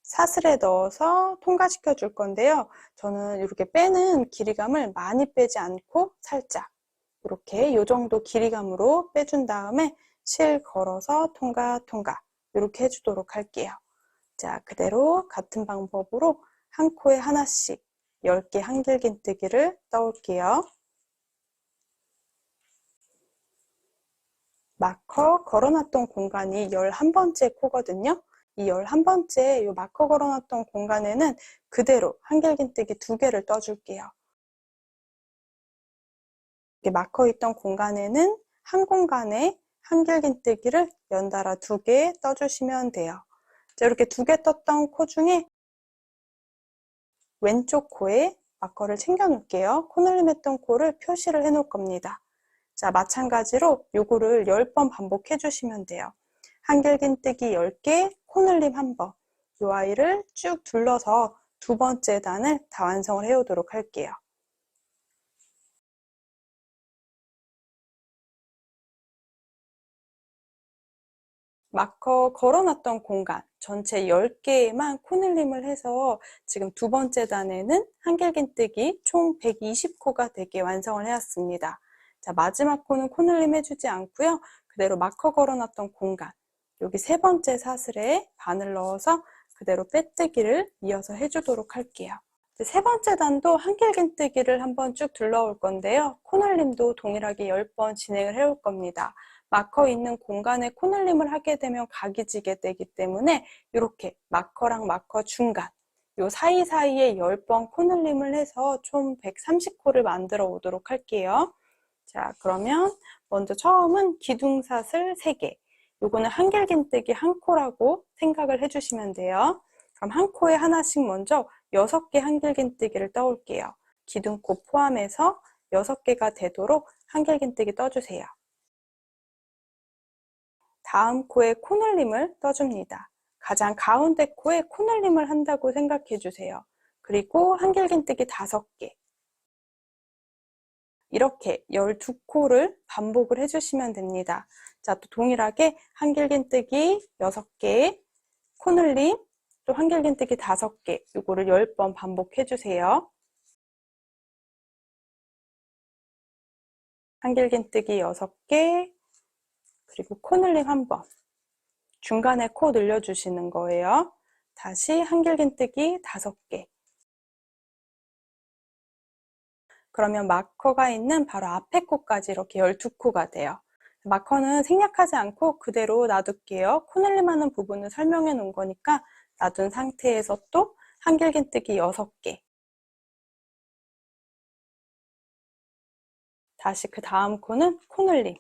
사슬에 넣어서 통과시켜 줄 건데요. 저는 이렇게 빼는 길이감을 많이 빼지 않고 살짝 이렇게 이 정도 길이감으로 빼준 다음에 실 걸어서 통과 통과 이렇게 해주도록 할게요. 자, 그대로 같은 방법으로 한 코에 하나씩 10개 한길긴뜨기를 떠올게요. 마커 걸어놨던 공간이 11번째 코거든요. 이 11번째 이 마커 걸어놨던 공간에는 그대로 한길긴뜨기 2개를 떠줄게요. 마커 있던 공간에는 한 공간에 한길긴뜨기를 연달아 2개 떠주시면 돼요. 자, 이렇게 2개 떴던 코 중에 왼쪽 코에 마커를 챙겨 놓을게요. 코늘림 했던 코를 표시를 해 놓을 겁니다. 자, 마찬가지로 요거를 10번 반복해 주시면 돼요. 한길긴뜨기 10개, 코늘림 1번. 이 아이를 쭉 둘러서 두 번째 단을 다 완성을 해오도록 할게요. 마커 걸어놨던 공간 전체 10개에만 코늘림을 해서 지금 두 번째 단에는 한길긴뜨기 총 120코가 되게 완성을 해왔습니다. 자, 마지막 코는 코늘림 해주지 않고요. 그대로 마커 걸어놨던 공간, 여기 세 번째 사슬에 바늘 넣어서 그대로 빼뜨기를 이어서 해주도록 할게요. 세 번째 단도 한길긴뜨기를 한번 쭉 둘러올 건데요. 코늘림도 동일하게 10번 진행을 해올 겁니다. 마커 있는 공간에 코늘림을 하게 되면 각이 지게 되기 때문에 이렇게 마커랑 마커 중간 요 사이사이에 10번 코늘림을 해서 총 130코를 만들어 오도록 할게요. 자, 그러면 먼저 처음은 기둥사슬 3개. 요거는 한길긴뜨기 1코라고 생각을 해주시면 돼요. 그럼 한 코에 하나씩 먼저 6개 한길긴뜨기를 떠올게요. 기둥코 포함해서 6개가 되도록 한길긴뜨기 떠주세요. 다음 코에 코늘림을 떠줍니다. 가장 가운데 코에 코늘림을 한다고 생각해 주세요. 그리고 한길긴뜨기 5개. 이렇게 12코를 반복을 해주시면 됩니다. 자, 또 동일하게 한길긴뜨기 6개, 코늘림, 또 한길긴뜨기 5개, 이거를 10번 반복해 주세요. 한길긴뜨기 6개, 그리고 코늘림 1번. 중간에 코 늘려주시는 거예요. 다시 한길긴뜨기 5개. 그러면 마커가 있는 바로 앞에 코까지 이렇게 12코가 돼요. 마커는 생략하지 않고 그대로 놔둘게요. 코늘림 하는 부분을 설명해 놓은 거니까 놔둔 상태에서 또 한길긴뜨기 6개. 다시 그 다음 코는 코늘림.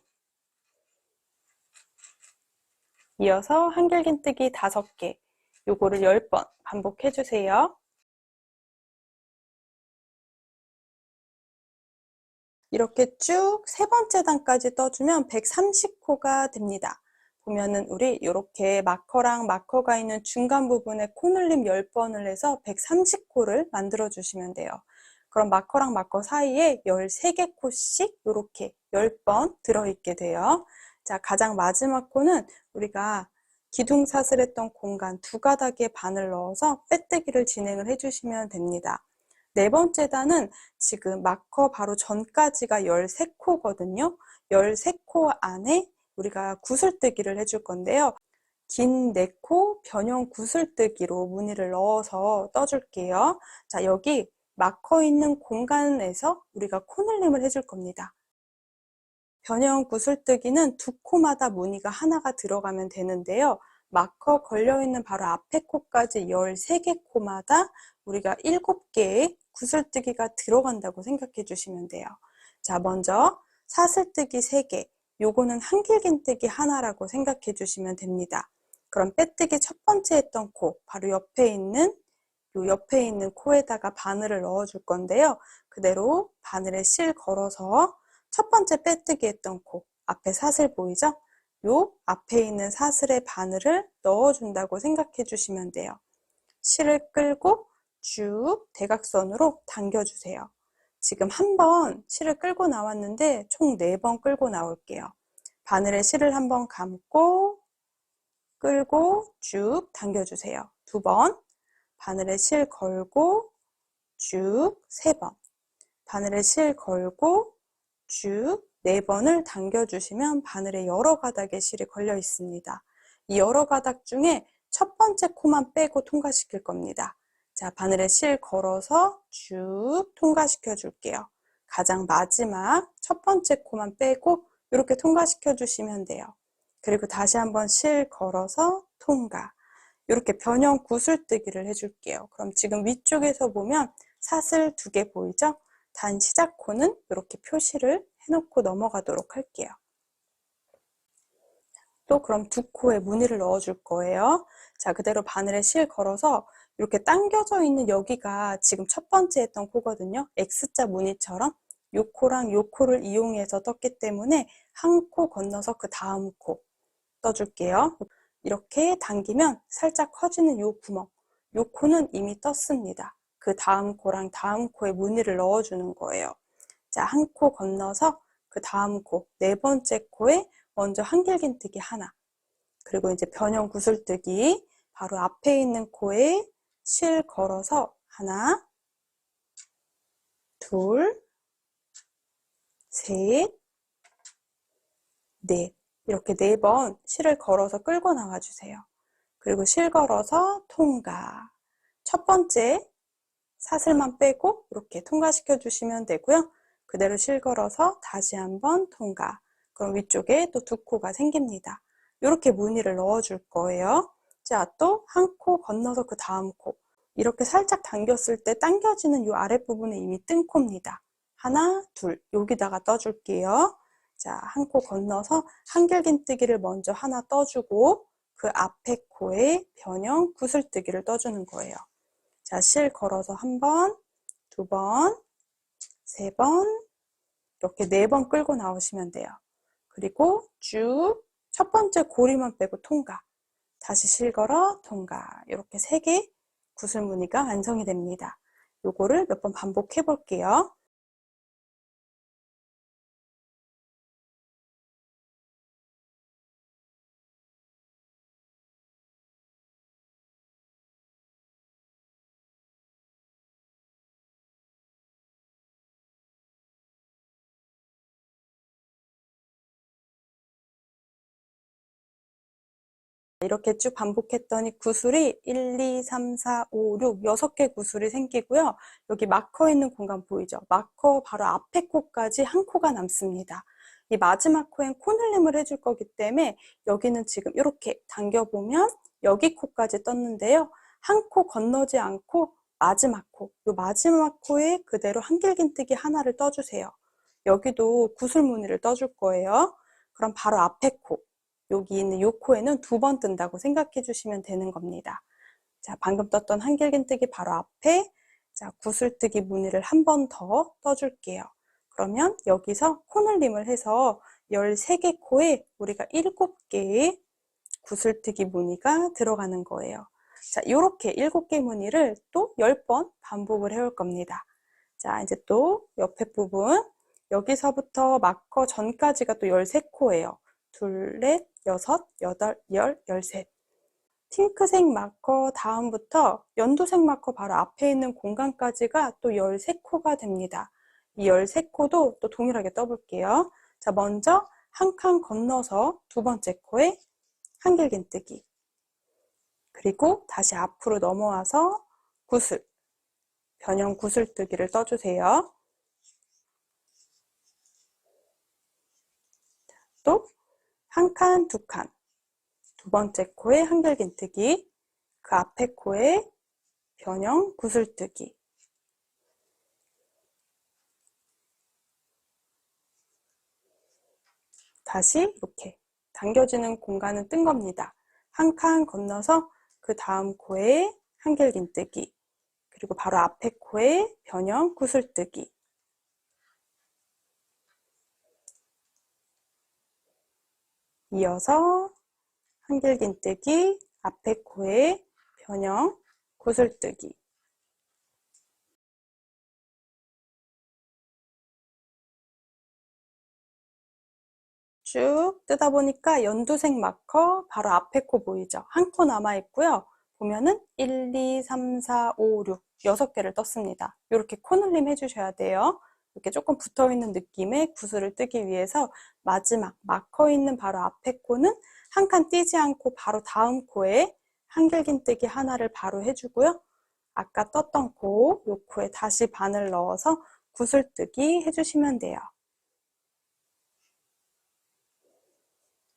이어서 한길긴뜨기 5개. 요거를 10번 반복해 주세요. 이렇게 쭉 세 번째 단까지 떠주면 130코가 됩니다. 보면은 우리 이렇게 마커랑 마커가 있는 중간 부분에 코늘림 10번을 해서 130코를 만들어 주시면 돼요. 그럼 마커랑 마커 사이에 13개 코씩 이렇게 10번 들어있게 돼요. 자, 가장 마지막 코는 우리가 기둥사슬 했던 공간 2가닥에 바늘 넣어서 빼뜨기를 진행을 해주시면 됩니다. 네 번째 단은 지금 마커 바로 전까지가 13코거든요. 13코 안에 우리가 구슬뜨기를 해줄 건데요. 긴 4코 변형 구슬뜨기로 무늬를 넣어서 떠줄게요. 자, 여기 마커 있는 공간에서 우리가 코늘림을 해줄 겁니다. 변형 구슬뜨기는 2코마다 무늬가 하나가 들어가면 되는데요. 마커 걸려있는 바로 앞에 코까지 13개 코마다 우리가 7개의 구슬뜨기가 들어간다고 생각해 주시면 돼요. 자, 먼저 사슬뜨기 3개, 요거는 한길긴뜨기 하나라고 생각해 주시면 됩니다. 그럼 빼뜨기 첫 번째 했던 코, 바로 옆에 있는 코에다가 바늘을 넣어 줄 건데요. 그대로 바늘에 실 걸어서 첫 번째 빼뜨기 했던 코, 앞에 사슬 보이죠? 요 앞에 있는 사슬에 바늘을 넣어준다고 생각해 주시면 돼요. 실을 끌고 쭉 대각선으로 당겨주세요. 지금 한 번 실을 끌고 나왔는데 총 4번 끌고 나올게요. 바늘에 실을 한 번 감고 끌고 쭉 당겨주세요. 2번, 바늘에 실 걸고 쭉 3번, 바늘에 실 걸고 쭉 4번을 당겨주시면 바늘에 여러 가닥의 실이 걸려 있습니다. 이 여러 가닥 중에 첫 번째 코만 빼고 통과시킬 겁니다. 자, 바늘에 실 걸어서 쭉 통과시켜 줄게요. 가장 마지막 첫 번째 코만 빼고 이렇게 통과시켜 주시면 돼요. 그리고 다시 한번 실 걸어서 통과. 이렇게 변형 구슬뜨기를 해줄게요. 그럼 지금 위쪽에서 보면 사슬 2개 보이죠? 단 시작 코는 이렇게 표시를 해놓고 넘어가도록 할게요. 또 그럼 2코에 무늬를 넣어줄 거예요. 자, 그대로 바늘에 실 걸어서 이렇게 당겨져 있는 여기가 지금 첫 번째 했던 코거든요. X자 무늬처럼 요 코랑 요 코를 이용해서 떴기 때문에 한 코 건너서 그 다음 코 떠줄게요. 이렇게 당기면 살짝 커지는 요 구멍, 요 코는 이미 떴습니다. 그 다음 코랑 다음 코에 무늬를 넣어주는 거예요. 자, 한 코 건너서 그 다음 코, 네 번째 코에 먼저 한길긴뜨기 하나, 그리고 이제 변형 구슬뜨기 바로 앞에 있는 코에 실 걸어서 하나, 둘, 셋, 넷. 이렇게 4번 실을 걸어서 끌고 나와주세요. 그리고 실 걸어서 통과. 첫 번째 사슬만 빼고 이렇게 통과시켜 주시면 되고요. 그대로 실 걸어서 다시 한번 통과. 그럼 위쪽에 또 2코가 생깁니다. 이렇게 무늬를 넣어줄 거예요. 자, 또 한 코 건너서 그 다음 코. 이렇게 살짝 당겼을 때 당겨지는 이 아랫부분에 이미 뜬 코입니다. 하나, 둘. 여기다가 떠줄게요. 자, 한 코 건너서 한길긴뜨기를 먼저 하나 떠주고 그 앞에 코에 변형 구슬뜨기를 떠주는 거예요. 자, 실 걸어서 1번, 2번, 3번, 이렇게 4번 끌고 나오시면 돼요. 그리고 쭉 첫 번째 고리만 빼고 통과. 다시 실 걸어 통과. 이렇게 3개 구슬무늬가 완성이 됩니다. 요거를 몇 번 반복해 볼게요. 이렇게 쭉 반복했더니 구슬이 1, 2, 3, 4, 5, 6, 6개 구슬이 생기고요. 여기 마커 있는 공간 보이죠? 마커 바로 앞에 코까지 한 코가 남습니다. 이 마지막 코엔 코늘림을 해줄 거기 때문에 여기는 지금 이렇게 당겨보면 여기 코까지 떴는데요. 한 코 건너지 않고 마지막 코, 이 마지막 코에 그대로 한길긴뜨기 하나를 떠주세요. 여기도 구슬 무늬를 떠줄 거예요. 그럼 바로 앞에 코, 여기 있는 요 코에는 2번 뜬다고 생각해 주시면 되는 겁니다. 자, 방금 떴던 한길긴뜨기 바로 앞에 자, 구슬뜨기 무늬를 한 번 더 떠줄게요. 그러면 여기서 코늘림을 해서 13개 코에 우리가 7개의 구슬뜨기 무늬가 들어가는 거예요. 자, 이렇게 7개 무늬를 또 10번 반복을 해올 겁니다. 자, 이제 또 옆에 부분 여기서부터 마커 전까지가 또 13코예요. 둘, 넷, 여섯, 여덟, 열, 열셋. 핑크색 마커 다음부터 연두색 마커 바로 앞에 있는 공간까지가 또 13코가 됩니다. 이 13코도 또 동일하게 떠볼게요. 자, 먼저 한 칸 건너서 2번째 코에 한길긴뜨기. 그리고 다시 앞으로 넘어와서 구슬, 변형 구슬뜨기를 떠주세요. 또 한 칸, 2칸. 2번째 코에 한길긴뜨기, 그 앞에 코에 변형 구슬뜨기. 다시 이렇게 당겨지는 공간은 뜬 겁니다. 한 칸 건너서 그 다음 코에 한길긴뜨기, 그리고 바로 앞에 코에 변형 구슬뜨기. 이어서 한길긴뜨기, 앞에 코에 변형 구슬뜨기. 쭉 뜨다 보니까 연두색 마커 바로 앞에 코 보이죠? 한 코 남아 있고요. 보면은 1, 2, 3, 4, 5, 6, 6개를 떴습니다. 이렇게 코늘림 해주셔야 돼요. 이렇게 조금 붙어 있는 느낌의 구슬을 뜨기 위해서 마지막 마커 있는 바로 앞에 코는 한 칸 띄지 않고 바로 다음 코에 한길긴뜨기 하나를 바로 해주고요. 아까 떴던 코, 요 코에 다시 바늘 넣어서 구슬뜨기 해주시면 돼요.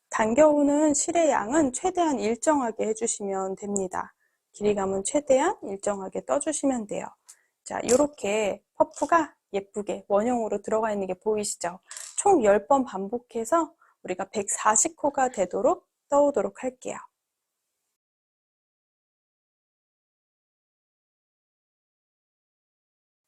당겨오는 실의 양은 최대한 일정하게 해주시면 됩니다. 길이감은 최대한 일정하게 떠주시면 돼요. 자, 이렇게 퍼프가 예쁘게 원형으로 들어가 있는 게 보이시죠? 총 10번 반복해서 우리가 140코가 되도록 떠오도록 할게요.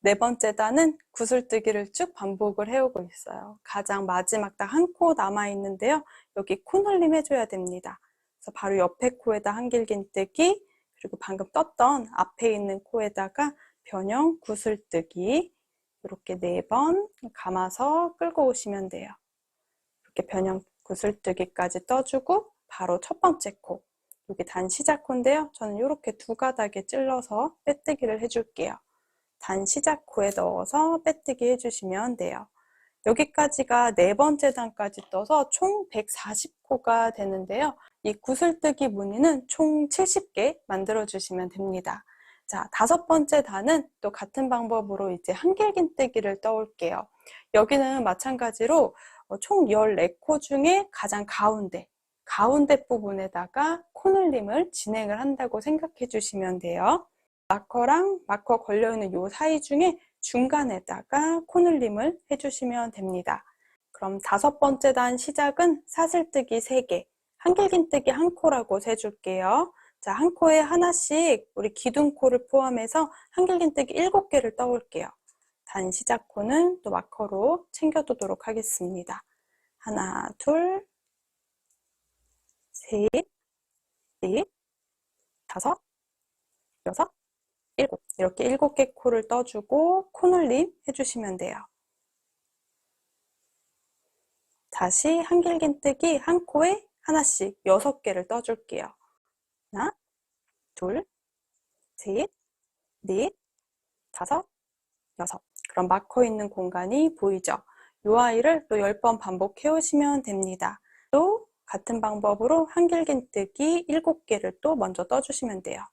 네 번째 단은 구슬뜨기를 쭉 반복을 해오고 있어요. 가장 마지막 딱 한 코 남아 있는데요. 여기 코늘림 해줘야 됩니다. 그래서 바로 옆에 코에다 한길긴뜨기, 그리고 방금 떴던 앞에 있는 코에다가 변형 구슬뜨기, 이렇게 4번 감아서 끌고 오시면 돼요. 이렇게 변형 구슬뜨기까지 떠주고 바로 첫 번째 코, 여기 단 시작 코인데요. 저는 이렇게 두 가닥에 찔러서 빼뜨기를 해줄게요. 단 시작 코에 넣어서 빼뜨기 해주시면 돼요. 여기까지가 네 번째 단까지 떠서 총 140코가 되는데요. 이 구슬뜨기 무늬는 총 70개 만들어 주시면 됩니다. 자, 다섯 번째 단은 또 같은 방법으로 이제 한길긴뜨기를 떠올게요. 여기는 마찬가지로 총 14코 중에 가장 가운데 부분에다가 코늘림을 진행을 한다고 생각해 주시면 돼요. 마커랑 마커 걸려있는 요 사이 중에 중간에다가 코늘림을 해주시면 됩니다. 그럼 다섯 번째 단 시작은 사슬뜨기 3개, 한길긴뜨기 1코라고 세줄게요. 자, 한 코에 하나씩 우리 기둥코를 포함해서 한길긴뜨기 7개를 떠올게요. 단 시작 코는 또 마커로 챙겨두도록 하겠습니다. 하나, 둘, 셋, 넷, 다섯, 여섯, 7. 이렇게 7개 코를 떠주고 코늘림 해주시면 돼요. 다시 한길긴뜨기 한 코에 하나씩 6개를 떠줄게요. 하나, 둘, 셋, 넷, 다섯, 여섯. 그럼 마커 있는 공간이 보이죠? 이 아이를 또 10번 반복해 오시면 됩니다. 또 같은 방법으로 한길긴뜨기 7개를 또 먼저 떠주시면 돼요.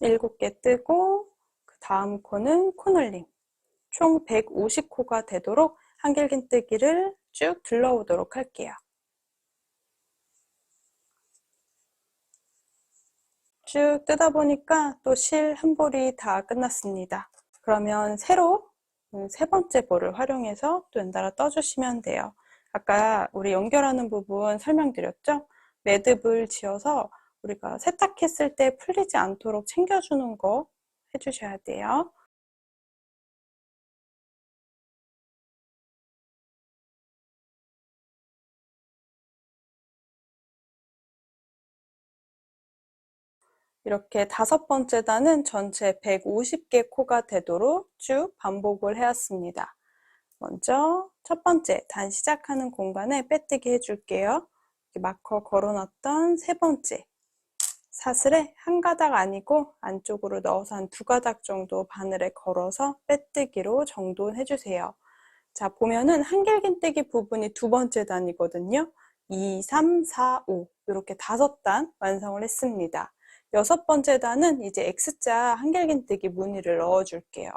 7개 뜨고 그 다음 코는 코늘림. 총 150코가 되도록 한길긴뜨기를 쭉 둘러오도록 할게요. 쭉 뜨다 보니까 또 실 한 볼이 다 끝났습니다. 그러면 새로 세 번째 볼을 활용해서 또 연달아 떠주시면 돼요. 아까 우리 연결하는 부분 설명드렸죠? 매듭을 지어서 우리가 세탁했을 때 풀리지 않도록 챙겨주는 거 해주셔야 돼요. 이렇게 다섯 번째 단은 전체 150개 코가 되도록 쭉 반복을 해왔습니다. 먼저 첫 번째 단 시작하는 공간에 빼뜨기 해줄게요. 마커 걸어놨던 세 번째 사슬에 한 가닥 아니고 안쪽으로 넣어서 한 2가닥 정도 바늘에 걸어서 빼뜨기로 정돈해주세요. 자, 보면은 한길긴뜨기 부분이 두 번째 단이거든요. 2, 3, 4, 5 이렇게 5단 완성을 했습니다. 여섯 번째 단은 이제 X자 한길긴뜨기 무늬를 넣어줄게요.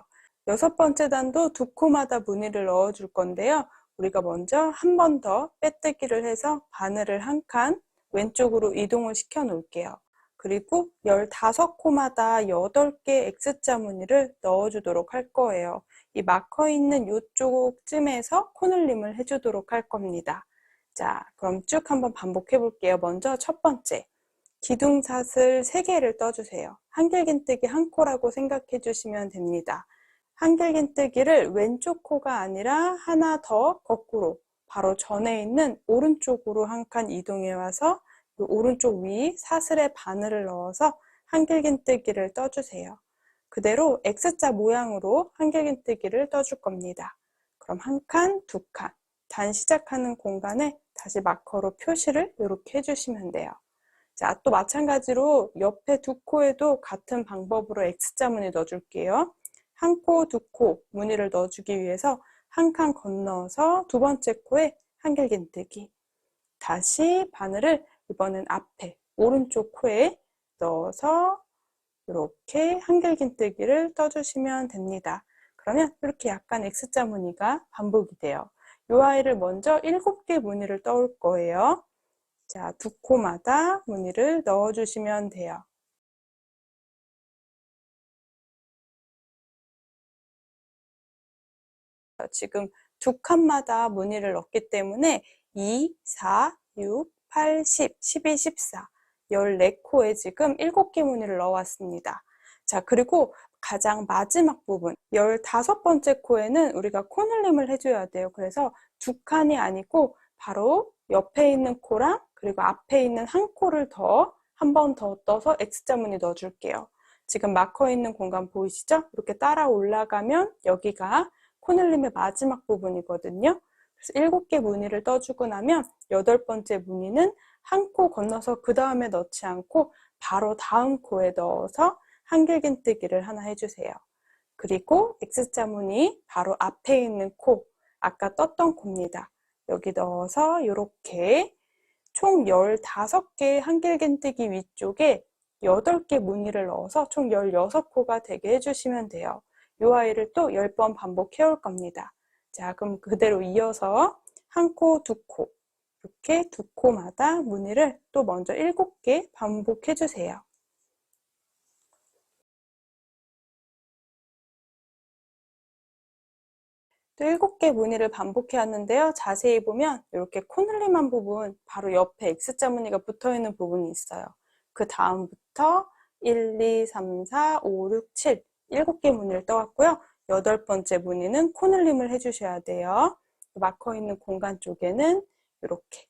여섯 번째 단도 두 코마다 무늬를 넣어줄 건데요. 우리가 먼저 한 번 더 빼뜨기를 해서 바늘을 한 칸 왼쪽으로 이동을 시켜 놓을게요. 그리고 15코마다 8개 X자 무늬를 넣어주도록 할 거예요. 이 마커 있는 이쪽쯤에서 코늘림을 해주도록 할 겁니다. 자, 그럼 쭉 한번 반복해 볼게요. 먼저 첫 번째, 기둥사슬 3개를 떠주세요. 한길긴뜨기 1코라고 생각해 주시면 됩니다. 한길긴뜨기를 왼쪽 코가 아니라 하나 더 거꾸로 바로 전에 있는 오른쪽으로 한 칸 이동해 와서 오른쪽 위 사슬에 바늘을 넣어서 한길긴뜨기를 떠주세요. 그대로 X자 모양으로 한길긴뜨기를 떠줄 겁니다. 그럼 한 칸, 두 칸, 단 시작하는 공간에 다시 마커로 표시를 이렇게 해주시면 돼요. 자, 또 마찬가지로 옆에 두 코에도 같은 방법으로 X자 무늬 넣어줄게요. 한 코, 두 코 무늬를 넣어주기 위해서 한 칸 건너서 두 번째 코에 한길긴뜨기. 다시 바늘을 이번엔 앞에 오른쪽 코에 넣어서 이렇게 한길긴뜨기를 떠주시면 됩니다. 그러면 이렇게 약간 X자 무늬가 반복이 돼요. 이 아이를 먼저 7개 무늬를 떠올 거예요. 자, 두 코마다 무늬를 넣어주시면 돼요. 지금 두 칸마다 무늬를 넣기 때문에 2, 4, 6, 8, 10, 12, 14, 14코에 지금 7개 무늬를 넣어왔습니다. 자, 그리고 가장 마지막 부분 15번째 코에는 우리가 코늘림을 해줘야 돼요. 그래서 두 칸이 아니고 바로 옆에 있는 코랑 그리고 앞에 있는 한 코를 더 한 번 더 떠서 X자 무늬 넣어줄게요. 지금 마커 있는 공간 보이시죠? 이렇게 따라 올라가면 여기가 코늘림의 마지막 부분이거든요. 그래서 7개 무늬를 떠주고 나면 8번째 무늬는 한 코 건너서 그 다음에 넣지 않고 바로 다음 코에 넣어서 한길긴뜨기를 하나 해주세요. 그리고 X자 무늬 바로 앞에 있는 코, 아까 떴던 코입니다. 여기 넣어서 이렇게 총 15개 한길긴뜨기 위쪽에 8개 무늬를 넣어서 총 16코가 되게 해주시면 돼요. 이 아이를 또 10번 반복해 올 겁니다. 자, 그럼 그대로 이어서 한 코, 두 코, 이렇게 두 코마다 무늬를 또 먼저 7개 반복해 주세요. 또 7개 무늬를 반복해 왔는데요. 자세히 보면 이렇게 코늘림한 부분, 바로 옆에 X자 무늬가 붙어 있는 부분이 있어요. 그 다음부터 1, 2, 3, 4, 5, 6, 7, 7개 무늬를 떠왔고요. 8번째 무늬는 코늘림을 해주셔야 돼요. 마커 있는 공간 쪽에는 이렇게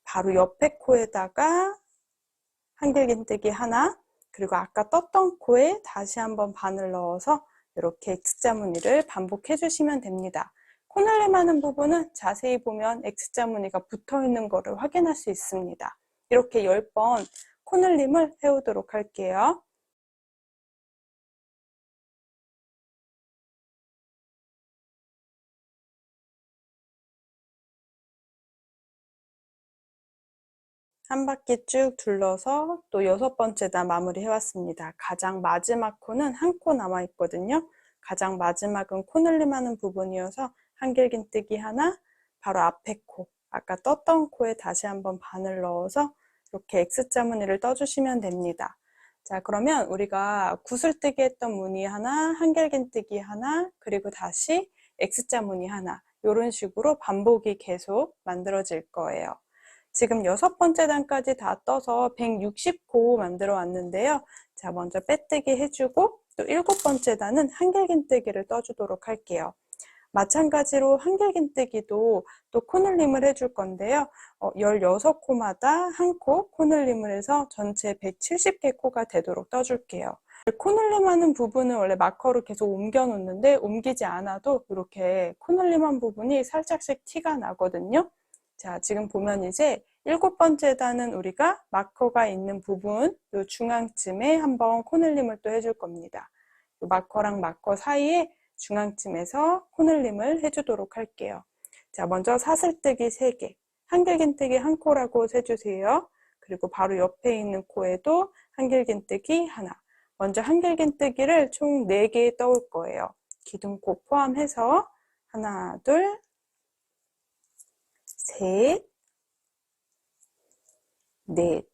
바로 옆에 코에다가 한길긴뜨기 하나, 그리고 아까 떴던 코에 다시 한번 바늘 넣어서 이렇게 X자 무늬를 반복해 주시면 됩니다. 코늘림 하는 부분은 자세히 보면 X자 무늬가 붙어 있는 것을 확인할 수 있습니다. 이렇게 10번 코늘림을 해오도록 할게요. 한 바퀴 쭉 둘러서 또 6번째 단 마무리 해왔습니다. 가장 마지막 코는 한 코 남아 있거든요. 가장 마지막은 코늘림 하는 부분이어서 한길긴뜨기 하나, 바로 앞에 코, 아까 떴던 코에 다시 한번 바늘 넣어서 이렇게 X자 무늬를 떠주시면 됩니다. 자, 그러면 우리가 구슬뜨기 했던 무늬 하나, 한길긴뜨기 하나, 그리고 다시 X자 무늬 하나, 이런 식으로 반복이 계속 만들어질 거예요. 지금 6번째 단까지 다 떠서 160코 만들어 왔는데요. 자, 먼저 빼뜨기 해주고 또 7번째 단은 한길긴뜨기를 떠주도록 할게요. 마찬가지로 한길긴뜨기도 또 코늘림을 해줄 건데요. 16코마다 한 코 코늘림을 해서 전체 170개 코가 되도록 떠줄게요. 코늘림 하는 부분은 원래 마커로 계속 옮겨 놓는데 옮기지 않아도 이렇게 코늘림한 부분이 살짝씩 티가 나거든요. 자, 지금 보면 이제 7번째 단은 우리가 마커가 있는 부분, 요 중앙쯤에 한번 코늘림을 또 해줄 겁니다. 요 마커랑 마커 사이에 중앙쯤에서 코늘림을 해주도록 할게요. 자, 먼저 사슬뜨기 3개, 한길긴뜨기 한 코라고 세주세요. 그리고 바로 옆에 있는 코에도 한길긴뜨기 하나. 먼저 한길긴뜨기를 총 4개 떠올 거예요. 기둥코 포함해서 하나, 둘, 셋, 넷.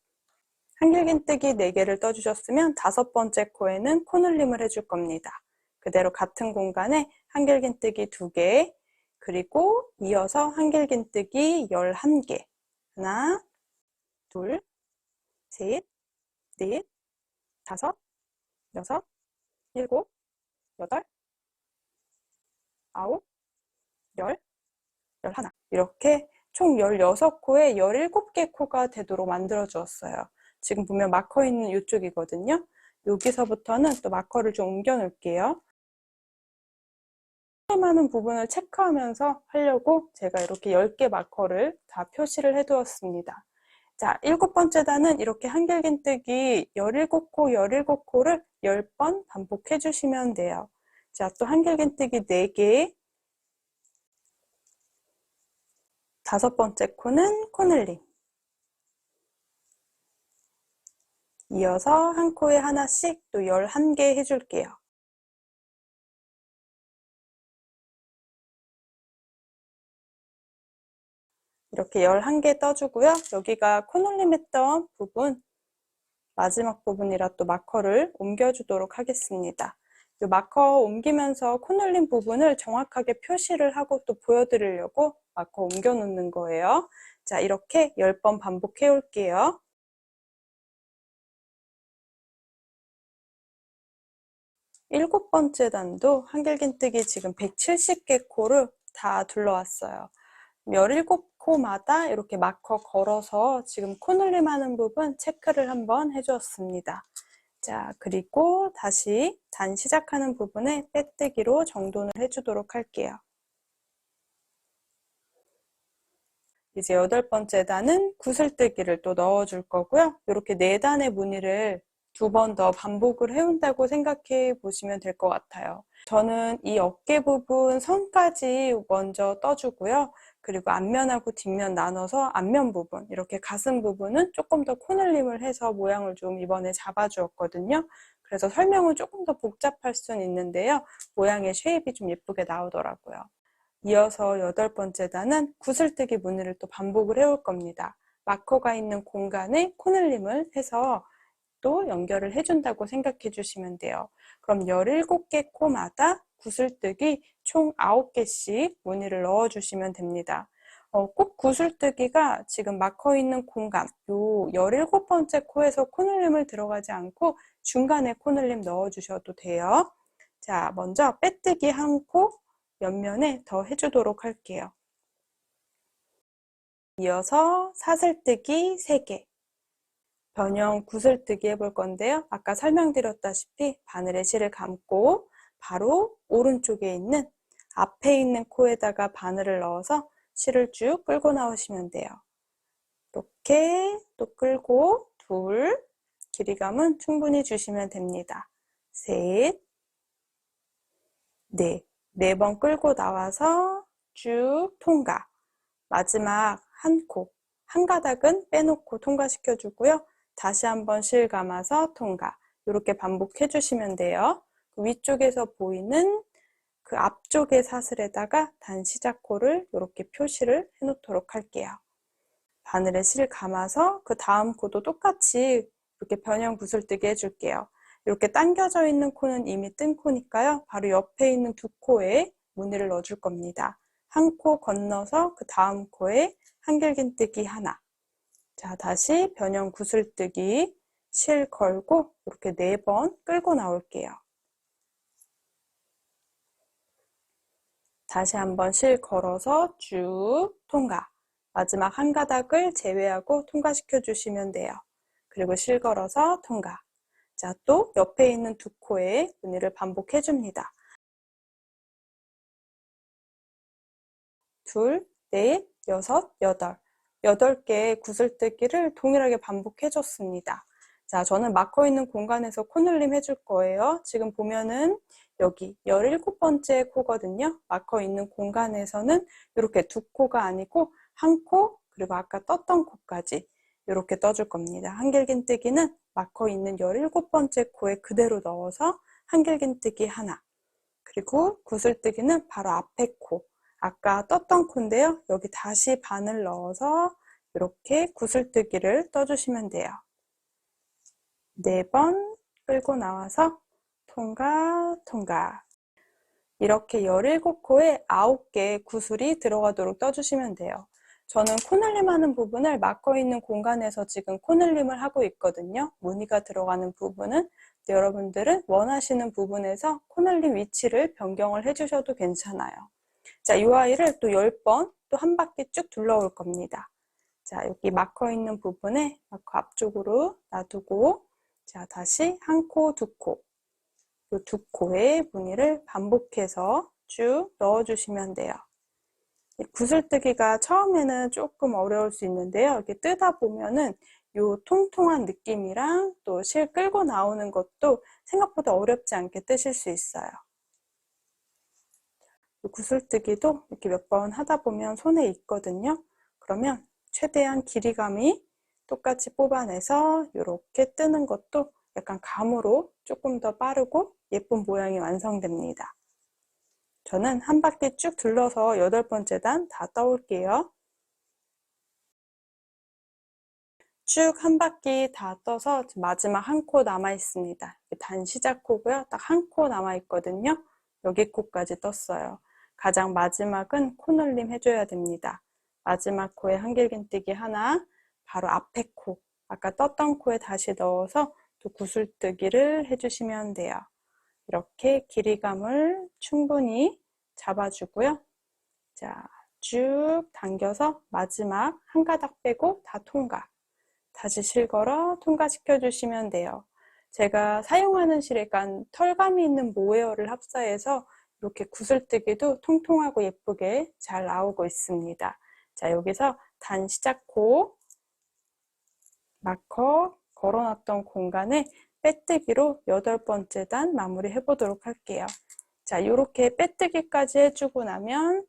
한길긴뜨기 4개를 떠주셨으면 5번째 코에는 코늘림을 해줄 겁니다. 그대로 같은 공간에 한길긴뜨기 2개, 그리고 이어서 한길긴뜨기 11개. 하나, 둘, 셋, 넷, 다섯, 여섯, 일곱, 여덟, 아홉, 열, 열하나. 이렇게 총 16코에 17개 코가 되도록 만들어 주었어요. 지금 보면 마커 있는 이쪽이거든요. 여기서부터는 또 마커를 좀 옮겨 놓을게요. 많은 부분을 체크하면서 하려고 제가 이렇게 10개 마커를 다 표시를 해 두었습니다. 자, 7번째 단은 이렇게 한길긴뜨기 17코, 17코를 10번 반복해 주시면 돼요. 자, 또 한길긴뜨기 4개, 5번째 코는 코늘림. 이어서 한 코에 하나씩 또 11개 해줄게요. 이렇게 11개 떠주고요. 여기가 코늘림 했던 부분, 마지막 부분이라 또 마커를 옮겨주도록 하겠습니다. 이 마커 옮기면서 코늘림 부분을 정확하게 표시를 하고 또 보여드리려고 마커 옮겨 놓는 거예요. 자, 이렇게 10번 반복해 올게요. 7번째 단도 한길긴뜨기 지금 170개 코를 다 둘러왔어요. 17코마다 이렇게 마커 걸어서 지금 코늘림 하는 부분 체크를 한번 해주었습니다. 자, 그리고 다시 단 시작하는 부분에 빼뜨기로 정돈을 해주도록 할게요. 이제 8번째 단은 구슬뜨기를 또 넣어줄 거고요. 이렇게 4단의 무늬를 2번 더 반복을 해온다고 생각해 보시면 될 것 같아요. 저는 이 어깨 부분 선까지 먼저 떠주고요. 그리고 앞면하고 뒷면 나눠서 앞면 부분, 이렇게 가슴 부분은 조금 더 코늘림을 해서 모양을 좀 이번에 잡아주었거든요. 그래서 설명은 조금 더 복잡할 수는 있는데요. 모양의 쉐입이 좀 예쁘게 나오더라고요. 이어서 8번째 단은 구슬뜨기 무늬를 또 반복을 해올 겁니다. 마커가 있는 공간에 코늘림을 해서 또 연결을 해준다고 생각해 주시면 돼요. 그럼 17개 코마다 구슬뜨기 총 9개씩 무늬를 넣어주시면 됩니다. 꼭 구슬뜨기가 지금 마커 있는 공간, 요 17번째 코에서 코늘림을 들어가지 않고 중간에 코늘림 넣어주셔도 돼요. 자, 먼저 빼뜨기 1코 옆면에 더 해주도록 할게요. 이어서 사슬뜨기 3개. 변형 구슬뜨기 해볼 건데요. 아까 설명드렸다시피 바늘에 실을 감고 바로 오른쪽에 있는 앞에 있는 코에다가 바늘을 넣어서 실을 쭉 끌고 나오시면 돼요. 이렇게 또 끌고 둘, 길이감은 충분히 주시면 됩니다. 셋, 넷, 4번 끌고 나와서 쭉 통과. 마지막 한 코, 한 가닥은 빼놓고 통과시켜 주고요. 다시 한번 실 감아서 통과. 이렇게 반복해 주시면 돼요. 그 위쪽에서 보이는 그 앞쪽의 사슬에다가 단 시작코를 이렇게 표시를 해 놓도록 할게요. 바늘에 실 감아서 그 다음 코도 똑같이 이렇게 변형 구슬뜨기 해줄게요. 이렇게 당겨져 있는 코는 이미 뜬 코니까요. 바로 옆에 있는 2코에 무늬를 넣어줄 겁니다. 한 코 건너서 그 다음 코에 한길긴뜨기 하나. 자, 다시 변형 구슬뜨기 실 걸고 이렇게 4번 끌고 나올게요. 다시 한번 실 걸어서 쭉 통과. 마지막 한 가닥을 제외하고 통과시켜 주시면 돼요. 그리고 실 걸어서 통과. 자, 또 옆에 있는 2코에 무늬를 반복해 줍니다. 둘, 넷, 여섯, 여덟. 8개의 구슬뜨기를 동일하게 반복해 줬습니다. 자, 저는 마커 있는 공간에서 코늘림 해줄 거예요. 지금 보면은 여기 17번째 코거든요. 마커 있는 공간에서는 이렇게 2코가 아니고 한 코, 그리고 아까 떴던 코까지 이렇게 떠줄 겁니다. 한길긴뜨기는 마커 있는 17번째 코에 그대로 넣어서 한길긴뜨기 하나. 그리고 구슬뜨기는 바로 앞에 코. 아까 떴던 코인데요. 여기 다시 바늘 넣어서 이렇게 구슬뜨기를 떠주시면 돼요. 4번 끌고 나와서 통과, 통과. 이렇게 17코에 9개의 구슬이 들어가도록 떠주시면 돼요. 저는 코늘림 하는 부분을 마커 있는 공간에서 지금 코늘림을 하고 있거든요. 무늬가 들어가는 부분은 여러분들은 원하시는 부분에서 코늘림 위치를 변경을 해주셔도 괜찮아요. 자, 이 아이를 또 10번 또 한 바퀴 쭉 둘러올 겁니다. 자, 여기 마커 있는 부분에 마커 앞쪽으로 놔두고 자, 다시 한 코, 2코 이 2코의 무늬를 반복해서 쭉 넣어주시면 돼요. 구슬뜨기가 처음에는 조금 어려울 수 있는데요. 이렇게 뜨다 보면은 이 통통한 느낌이랑 또 실 끌고 나오는 것도 생각보다 어렵지 않게 뜨실 수 있어요. 구슬뜨기도 이렇게 몇 번 하다 보면 손에 익거든요. 그러면 최대한 길이감이 똑같이 뽑아내서 이렇게 뜨는 것도 약간 감으로 조금 더 빠르고 예쁜 모양이 완성됩니다. 저는 한 바퀴 쭉 둘러서 8번째 단 다 떠올게요. 쭉 한 바퀴 다 떠서 마지막 한 코 남아 있습니다. 단 시작 코고요. 딱 한 코 남아 있거든요. 여기 코까지 떴어요. 가장 마지막은 코늘림 해줘야 됩니다. 마지막 코에 한길긴뜨기 하나, 바로 앞에 코, 아까 떴던 코에 다시 넣어서 또 구슬뜨기를 해주시면 돼요. 이렇게 길이감을 충분히 잡아주고요. 자, 쭉 당겨서 마지막 한 가닥 빼고 다 통과. 다시 실 걸어 통과시켜 주시면 돼요. 제가 사용하는 실에 약간 털감이 있는 모헤어를 합사해서 이렇게 구슬뜨기도 통통하고 예쁘게 잘 나오고 있습니다. 자, 여기서 단 시작코 마커 걸어놨던 공간에 빼뜨기로 8번째 단 마무리 해보도록 할게요. 자, 이렇게 빼뜨기까지 해주고 나면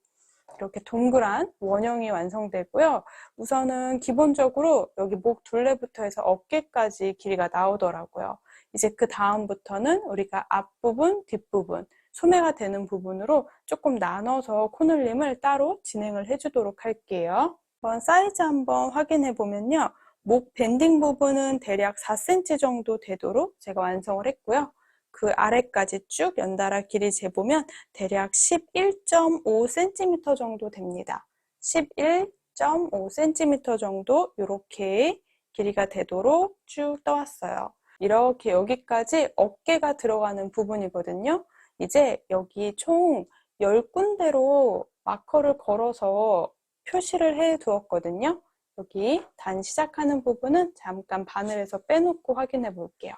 이렇게 동그란 원형이 완성되고요. 우선은 기본적으로 여기 목 둘레부터 해서 어깨까지 길이가 나오더라고요. 이제 그 다음부터는 우리가 앞부분, 뒷부분, 소매가 되는 부분으로 조금 나눠서 코늘림을 따로 진행을 해주도록 할게요. 사이즈 한번 확인해 보면요. 목 밴딩 부분은 대략 4cm 정도 되도록 제가 완성을 했고요. 그 아래까지 쭉 연달아 길이 재보면 대략 11.5cm 정도 됩니다. 11.5cm 정도 이렇게 길이가 되도록 쭉 떠왔어요. 이렇게 여기까지 어깨가 들어가는 부분이거든요. 이제 여기 총 10군데로 마커를 걸어서 표시를 해 두었거든요. 여기 단 시작하는 부분은 잠깐 바늘에서 빼놓고 확인해 볼게요.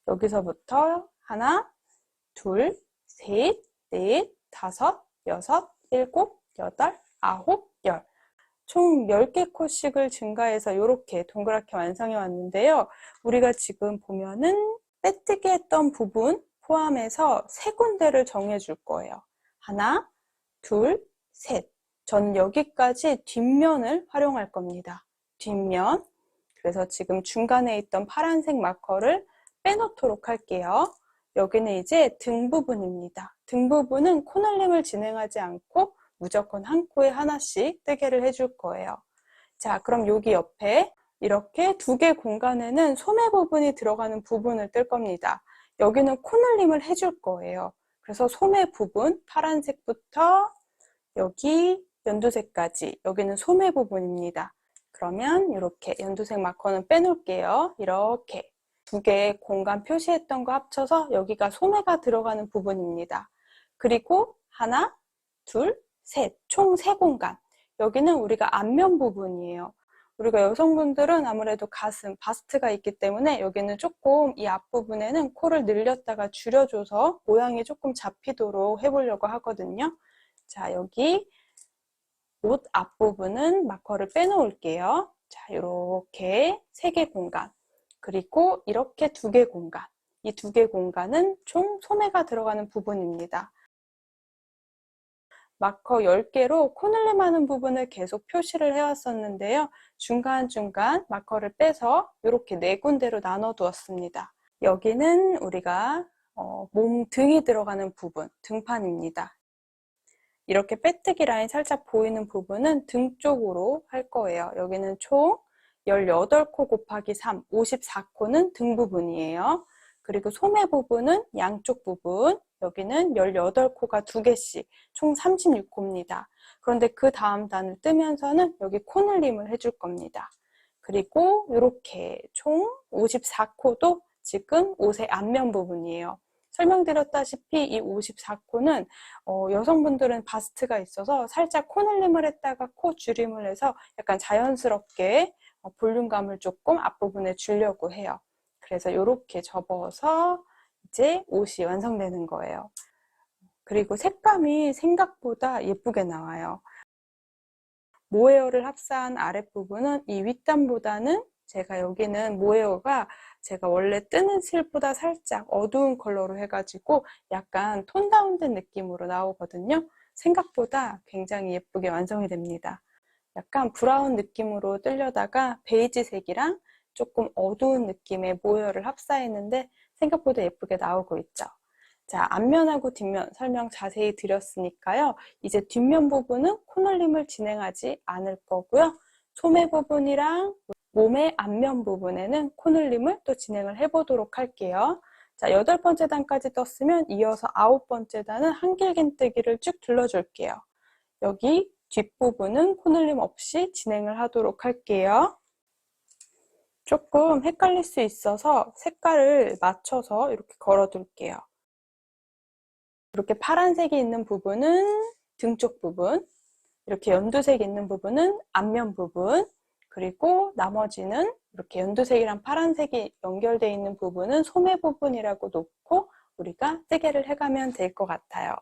여기서부터 하나, 둘, 셋, 넷, 다섯, 여섯, 일곱, 여덟, 아홉, 열. 총 10개 컷씩을 증가해서 이렇게 동그랗게 완성해 왔는데요. 우리가 지금 보면은 빼뜨기 했던 부분 포함해서 3군데를 정해 줄 거예요. 하나, 둘, 셋. 전 여기까지 뒷면을 활용할 겁니다. 뒷면. 그래서 지금 중간에 있던 파란색 마커를 빼놓도록 할게요. 여기는 이제 등 부분입니다. 등 부분은 코날림을 진행하지 않고 무조건 한 코에 하나씩 뜨개를 해줄 거예요. 자, 그럼 여기 옆에 이렇게 2개 공간에는 소매 부분이 들어가는 부분을 뜰 겁니다. 여기는 코날림을 해줄 거예요. 그래서 소매 부분, 파란색부터 여기 연두색까지, 여기는 소매 부분입니다. 그러면 이렇게 연두색 마커는 빼놓을게요. 이렇게 2개 공간 표시했던 거 합쳐서 여기가 소매가 들어가는 부분입니다. 그리고 하나, 둘, 셋, 총 3공간. 여기는 우리가 앞면 부분이에요. 우리가 여성분들은 아무래도 가슴, 바스트가 있기 때문에 여기는 조금 이 앞부분에는 코를 늘렸다가 줄여줘서 모양이 조금 잡히도록 해보려고 하거든요. 자, 여기 옷 앞부분은 마커를 빼놓을게요. 자, 이렇게 3개 공간. 그리고 이렇게 2개 공간. 이 2개 공간은 총 소매가 들어가는 부분입니다. 마커 10개로 코늘림 하는 부분을 계속 표시를 해왔었는데요. 중간중간 마커를 빼서 이렇게 4군데로 나눠 두었습니다. 여기는 우리가 몸 등이 들어가는 부분, 등판입니다. 이렇게 빼뜨기 라인 살짝 보이는 부분은 등 쪽으로 할 거예요. 여기는 총 18코 곱하기 3, 54코는 등 부분이에요. 그리고 소매 부분은 양쪽 부분, 여기는 18코가 2개씩, 총 36코입니다. 그런데 그 다음 단을 뜨면서는 여기 코늘림을 해줄 겁니다. 그리고 이렇게 총 54코도 지금 옷의 앞면 부분이에요. 설명드렸다시피 이 54코는 여성분들은 바스트가 있어서 살짝 코늘림을 했다가 코 줄임을 해서 약간 자연스럽게 볼륨감을 조금 앞부분에 주려고 해요. 그래서 이렇게 접어서 이제 옷이 완성되는 거예요. 그리고 색감이 생각보다 예쁘게 나와요. 모헤어를 합사한 아랫부분은 이 윗단보다는 제가 여기는 모헤어가 제가 원래 뜨는 실보다 살짝 어두운 컬러로 해가지고 약간 톤 다운된 느낌으로 나오거든요. 생각보다 굉장히 예쁘게 완성이 됩니다. 약간 브라운 느낌으로 뜨려다가 베이지색이랑 조금 어두운 느낌의 모헤어를 합사했는데 생각보다 예쁘게 나오고 있죠. 자, 앞면하고 뒷면 설명 자세히 드렸으니까요. 이제 뒷면 부분은 코널림을 진행하지 않을 거고요. 소매 부분이랑 몸의 앞면 부분에는 코늘림을 또 진행을 해보도록 할게요. 자, 8번째 단까지 떴으면 이어서 9번째 단은 한길긴뜨기를 쭉 둘러줄게요. 여기 뒷부분은 코늘림 없이 진행을 하도록 할게요. 조금 헷갈릴 수 있어서 색깔을 맞춰서 이렇게 걸어둘게요. 이렇게 파란색이 있는 부분은 등 쪽 부분, 이렇게 연두색이 있는 부분은 앞면 부분, 그리고 나머지는 이렇게 연두색이랑 파란색이 연결되어 있는 부분은 소매 부분이라고 놓고 우리가 뜨개를 해가면 될 것 같아요.